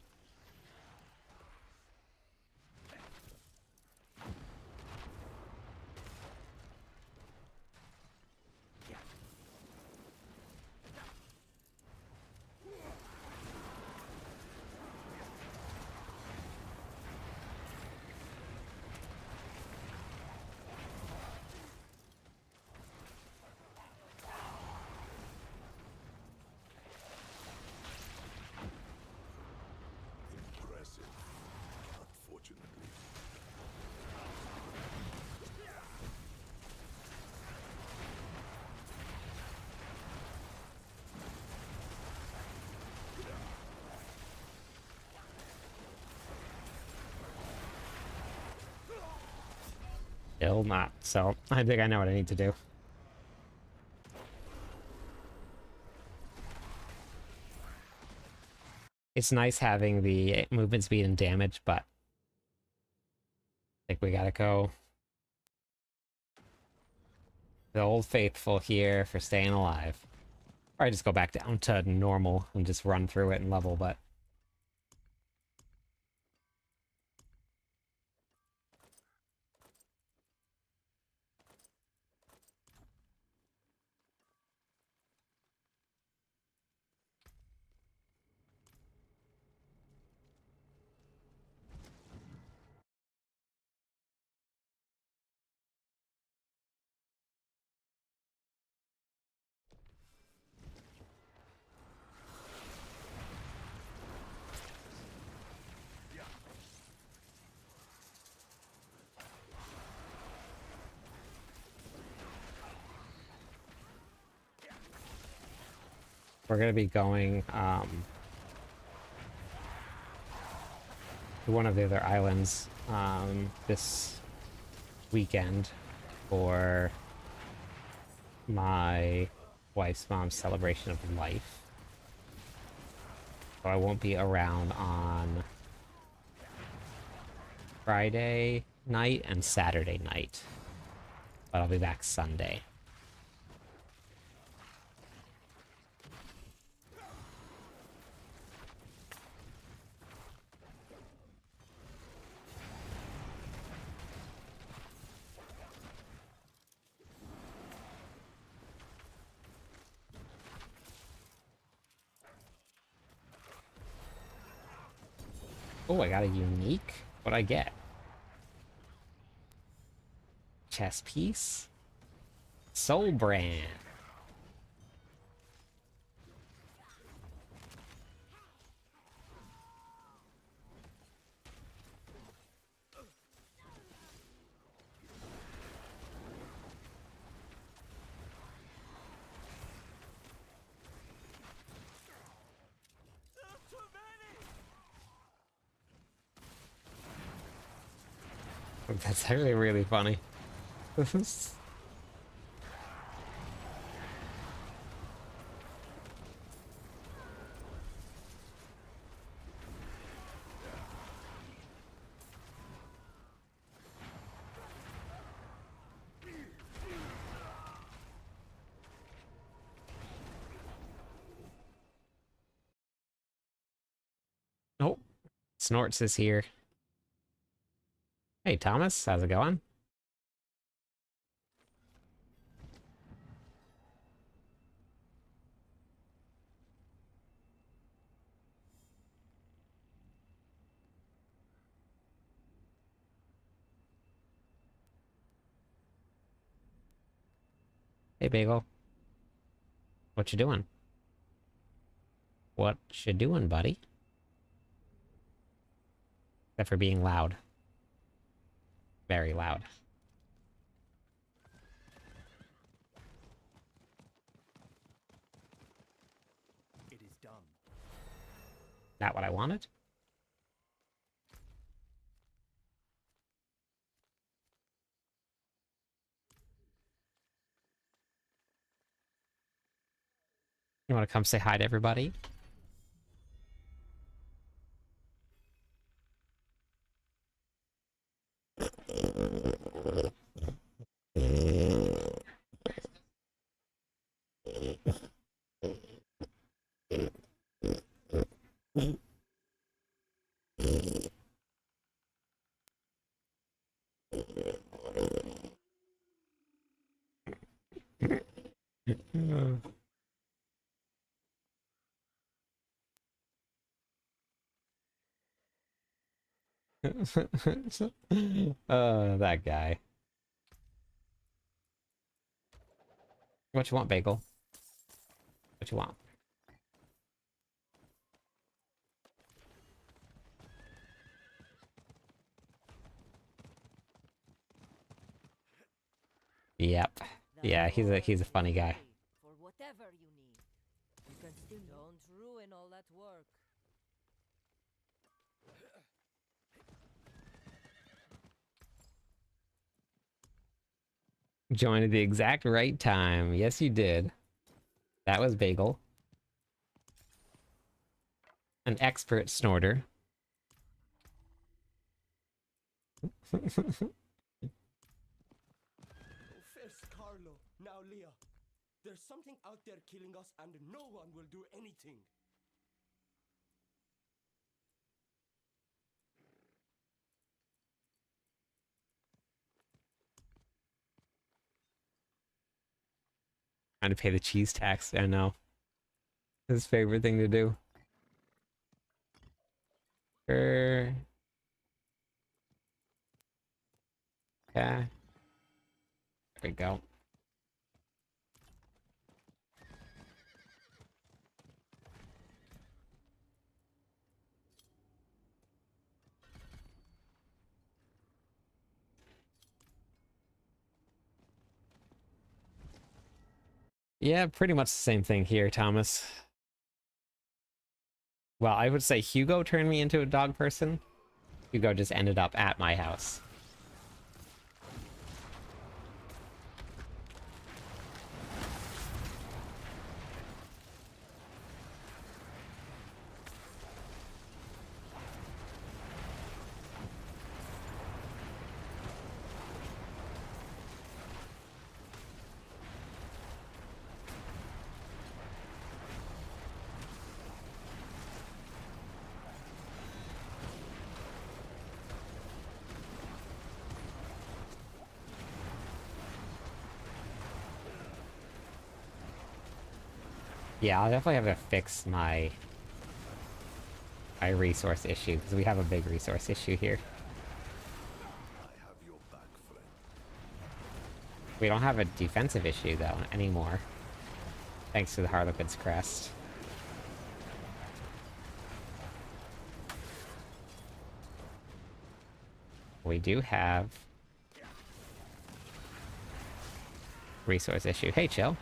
S2: Impressive. Unfortunately.
S1: Still not. So I think I know what I need to do. It's nice having the movement speed and damage, but I think we gotta go the old faithful here for staying alive. Or I just go back down to normal and just run through it and level, but we're gonna be going to one of the other islands this weekend for my wife's mom's celebration of life. So I won't be around on Friday night and Saturday night, but I'll be back Sunday. Oh, I got a unique? What'd I get? Chess piece? Soul brand. That's actually really funny. Nope. Snorts is here. Hey, Thomas, how's it going? Hey, Bagel. What you doing? What you doing, buddy? Except for being loud. Very loud.
S3: It is done.
S1: Not what I wanted. You want to come say hi to everybody? That guy. What you want, Bagel? What you want? Yep.
S5: The
S1: Yeah, he's a
S5: Lord
S1: funny
S5: is
S1: guy.
S5: ready for whatever you need. You can still don't ruin all that work.
S1: Joined at the exact right time. Yes, you did. That was Bagel. An expert snorter.
S3: First Carlo, now Leah. There's something out there killing us and no one will do anything.
S1: Trying to pay the cheese tax. I know. His favorite thing to do. Okay. There we go. Yeah, pretty much the same thing here, Thomas. Well, I would say Hugo turned me into a dog person. Hugo just ended up at my house. Yeah, I'll definitely have to fix my resource issue, because we have a big resource issue here.
S2: I have your back, friend.
S1: We don't have a defensive issue, though, anymore. Thanks to the Harlequin's crest. We do have resource issue. Hey, chill.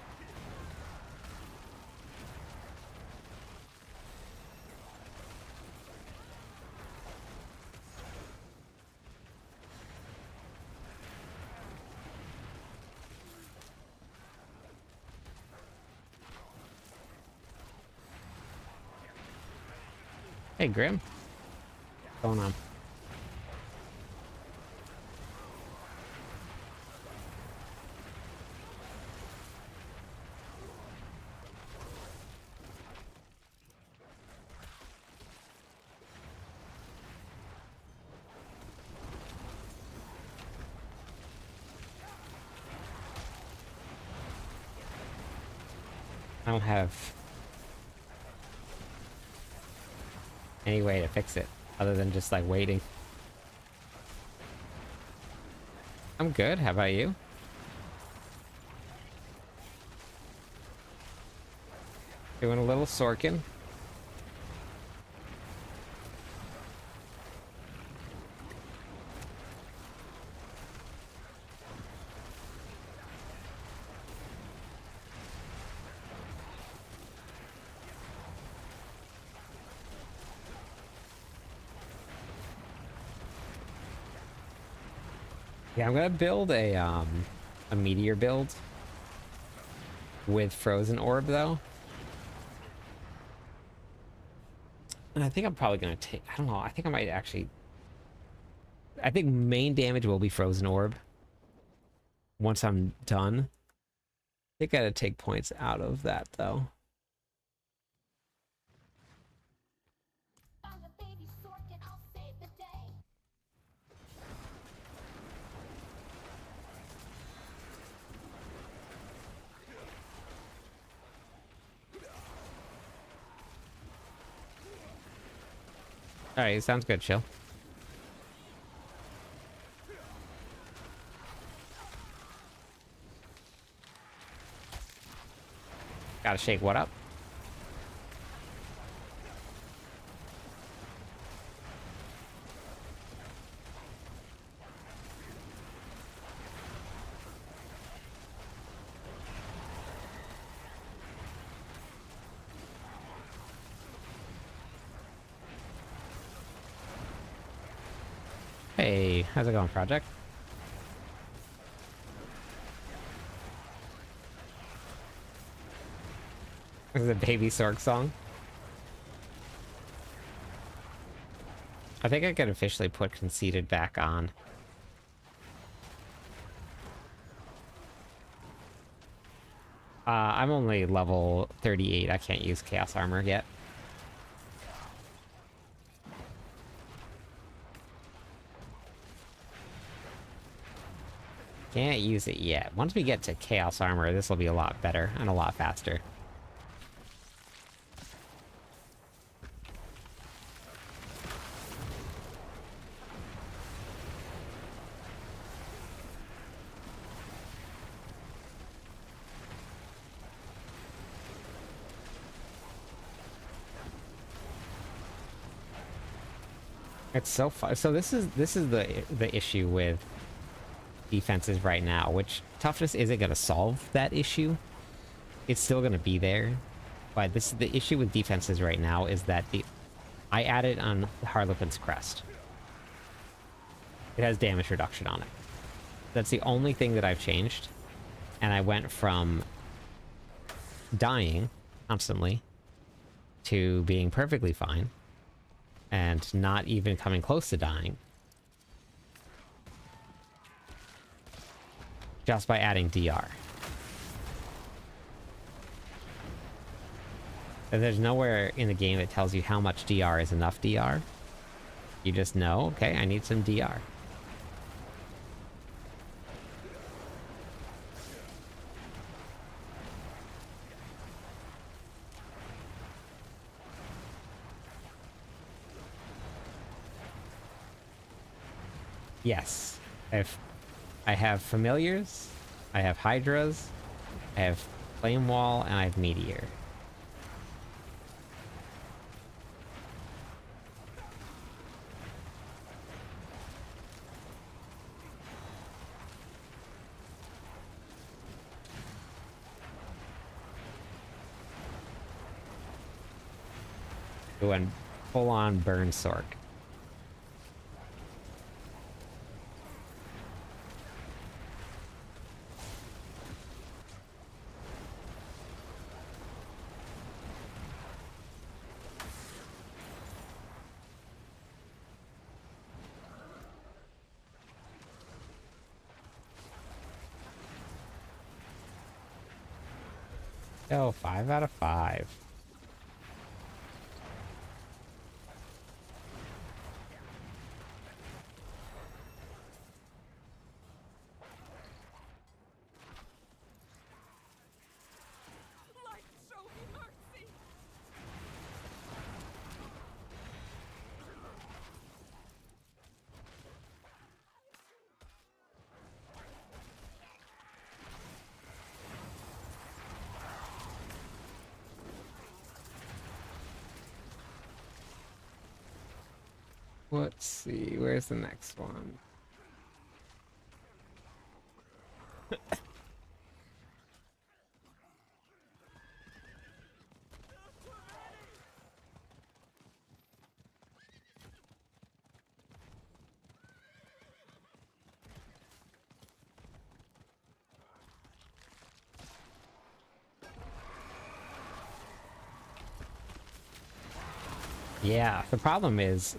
S1: Hey, Grim. What's going on? I don't have any way to fix it other than just like waiting. I'm good. How about you? Doing a little Sorkin. Yeah, I'm gonna build a meteor build with frozen orb though. And I think I'm probably gonna take, I don't know, I think I might actually, I think main damage will be frozen orb once I'm done. I think I gotta take points out of that though.
S6: Found a baby Sorc and I'll save the day.
S1: Alright, sounds good, chill. Gotta shake what up? Hey, how's it going, Project? This is a Baby Sorc song. I think I could officially put Conceited back on. I'm only level 38. I can't use Chaos Armor yet. Can't use it yet. Once we get to Chaos Armor, this will be a lot better and a lot faster. It's so fun. So this is the issue with defenses right now, which toughness isn't going to solve that issue. It's still going to be there, but this is the issue with defenses right now is that I added on Harlequin's Crest. It has damage reduction on it. That's the only thing that I've changed, and I went from dying constantly to being perfectly fine and not even coming close to dying just by adding DR. And there's nowhere in the game that tells you how much DR is enough DR. You just know, okay, I need some DR. Yes. I have familiars, I have hydras, I have flame wall, and I have meteor. Ooh, and full on burn Sorc. Oh, 5 out of 5.
S4: Light, show me mercy!
S1: Let's see, where's the next one? Yeah, the problem is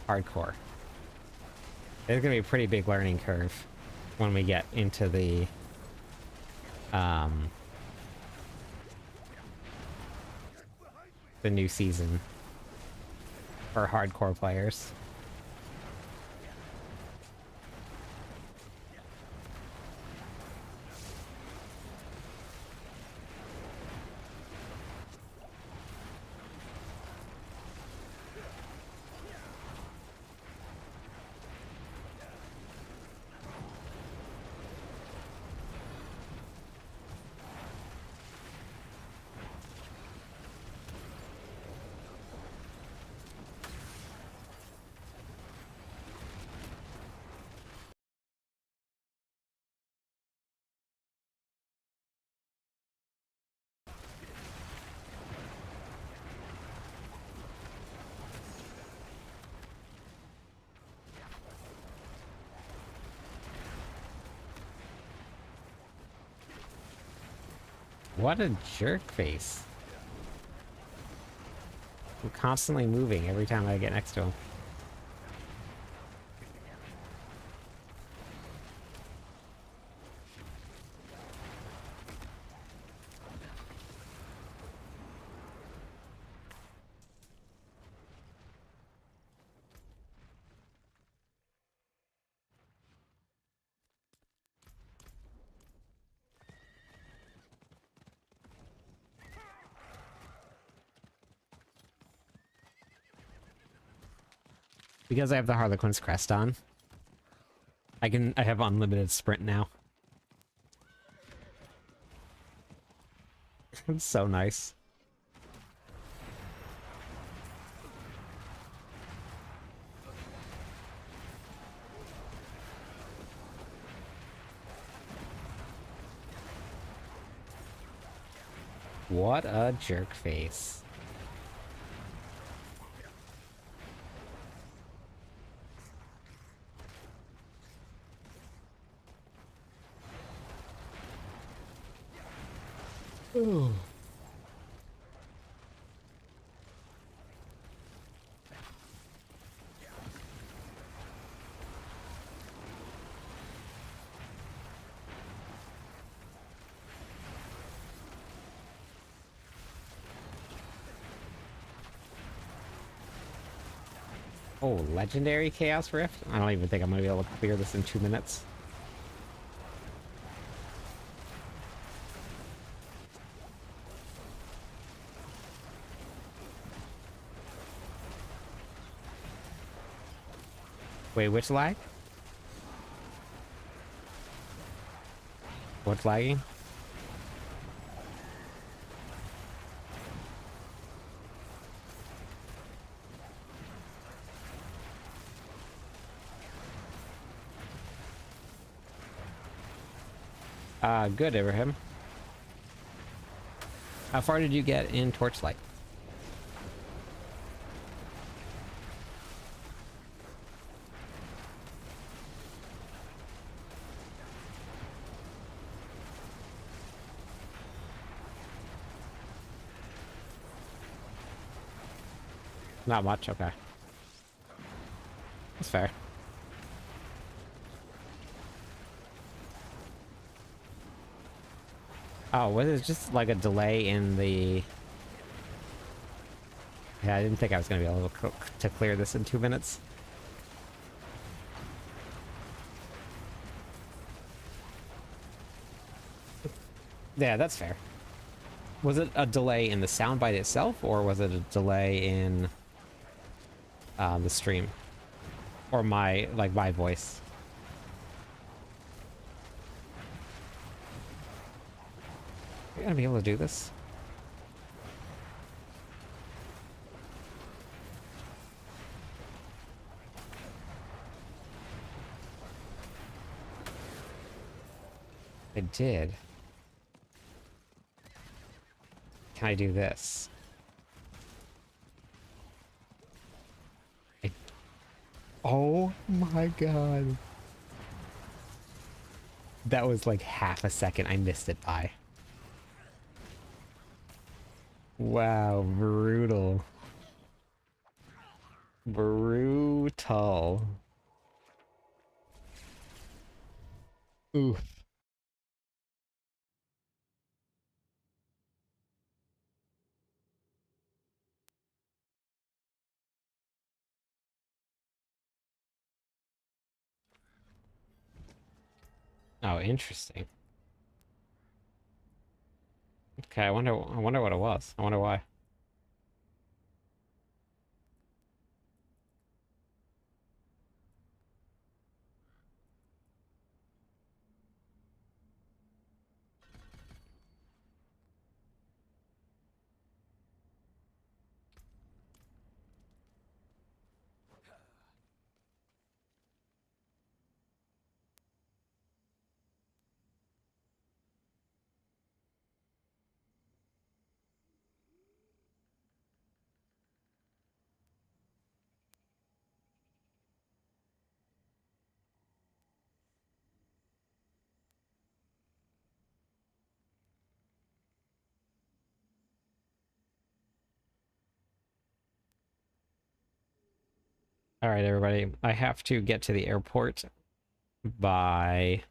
S1: hardcore. There's gonna be a pretty big learning curve when we get into the new season for hardcore players. What a jerk face. I'm constantly moving every time I get next to him. Because I have the Harlequin's crest on, I have unlimited sprint now. It's so nice. What a jerk face. Ooh. Oh, legendary Chaos Rift? I don't even think I'm gonna be able to clear this in 2 minutes. Wait, which lag? What's lagging? Good, Abraham. How far did you get in Torchlight? Not much, okay. That's fair. Oh, was it just like a delay in the... Yeah, I didn't think I was going to be able to clear this in 2 minutes. Yeah, that's fair. Was it a delay in the soundbite itself, or was it a delay in the stream? Or my voice? You're gonna be able to do this? I did. Can I do this? Oh my god. That was like half a second I missed it by. Wow, brutal. Brutal. Oof. Oh, interesting. Okay, I wonder what it was. I wonder why. All right, everybody. I have to get to the airport by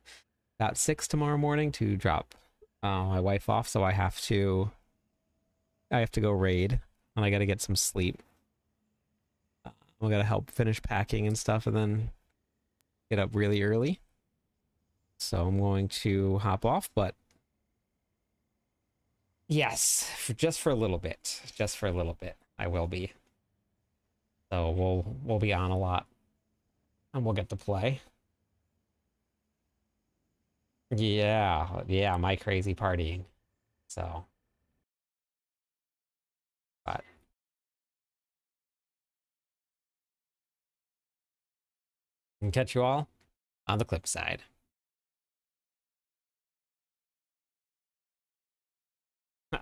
S1: about 6 tomorrow morning to drop my wife off, so I have to go raid, and I got to get some sleep. I got to help finish packing and stuff, and then get up really early. So I'm going to hop off, but yes, just for a little bit, I will be. So we'll be on a lot, and we'll get to play. Yeah, my crazy partying. So, but and catch you all on the clip side.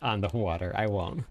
S1: On the water, I won't.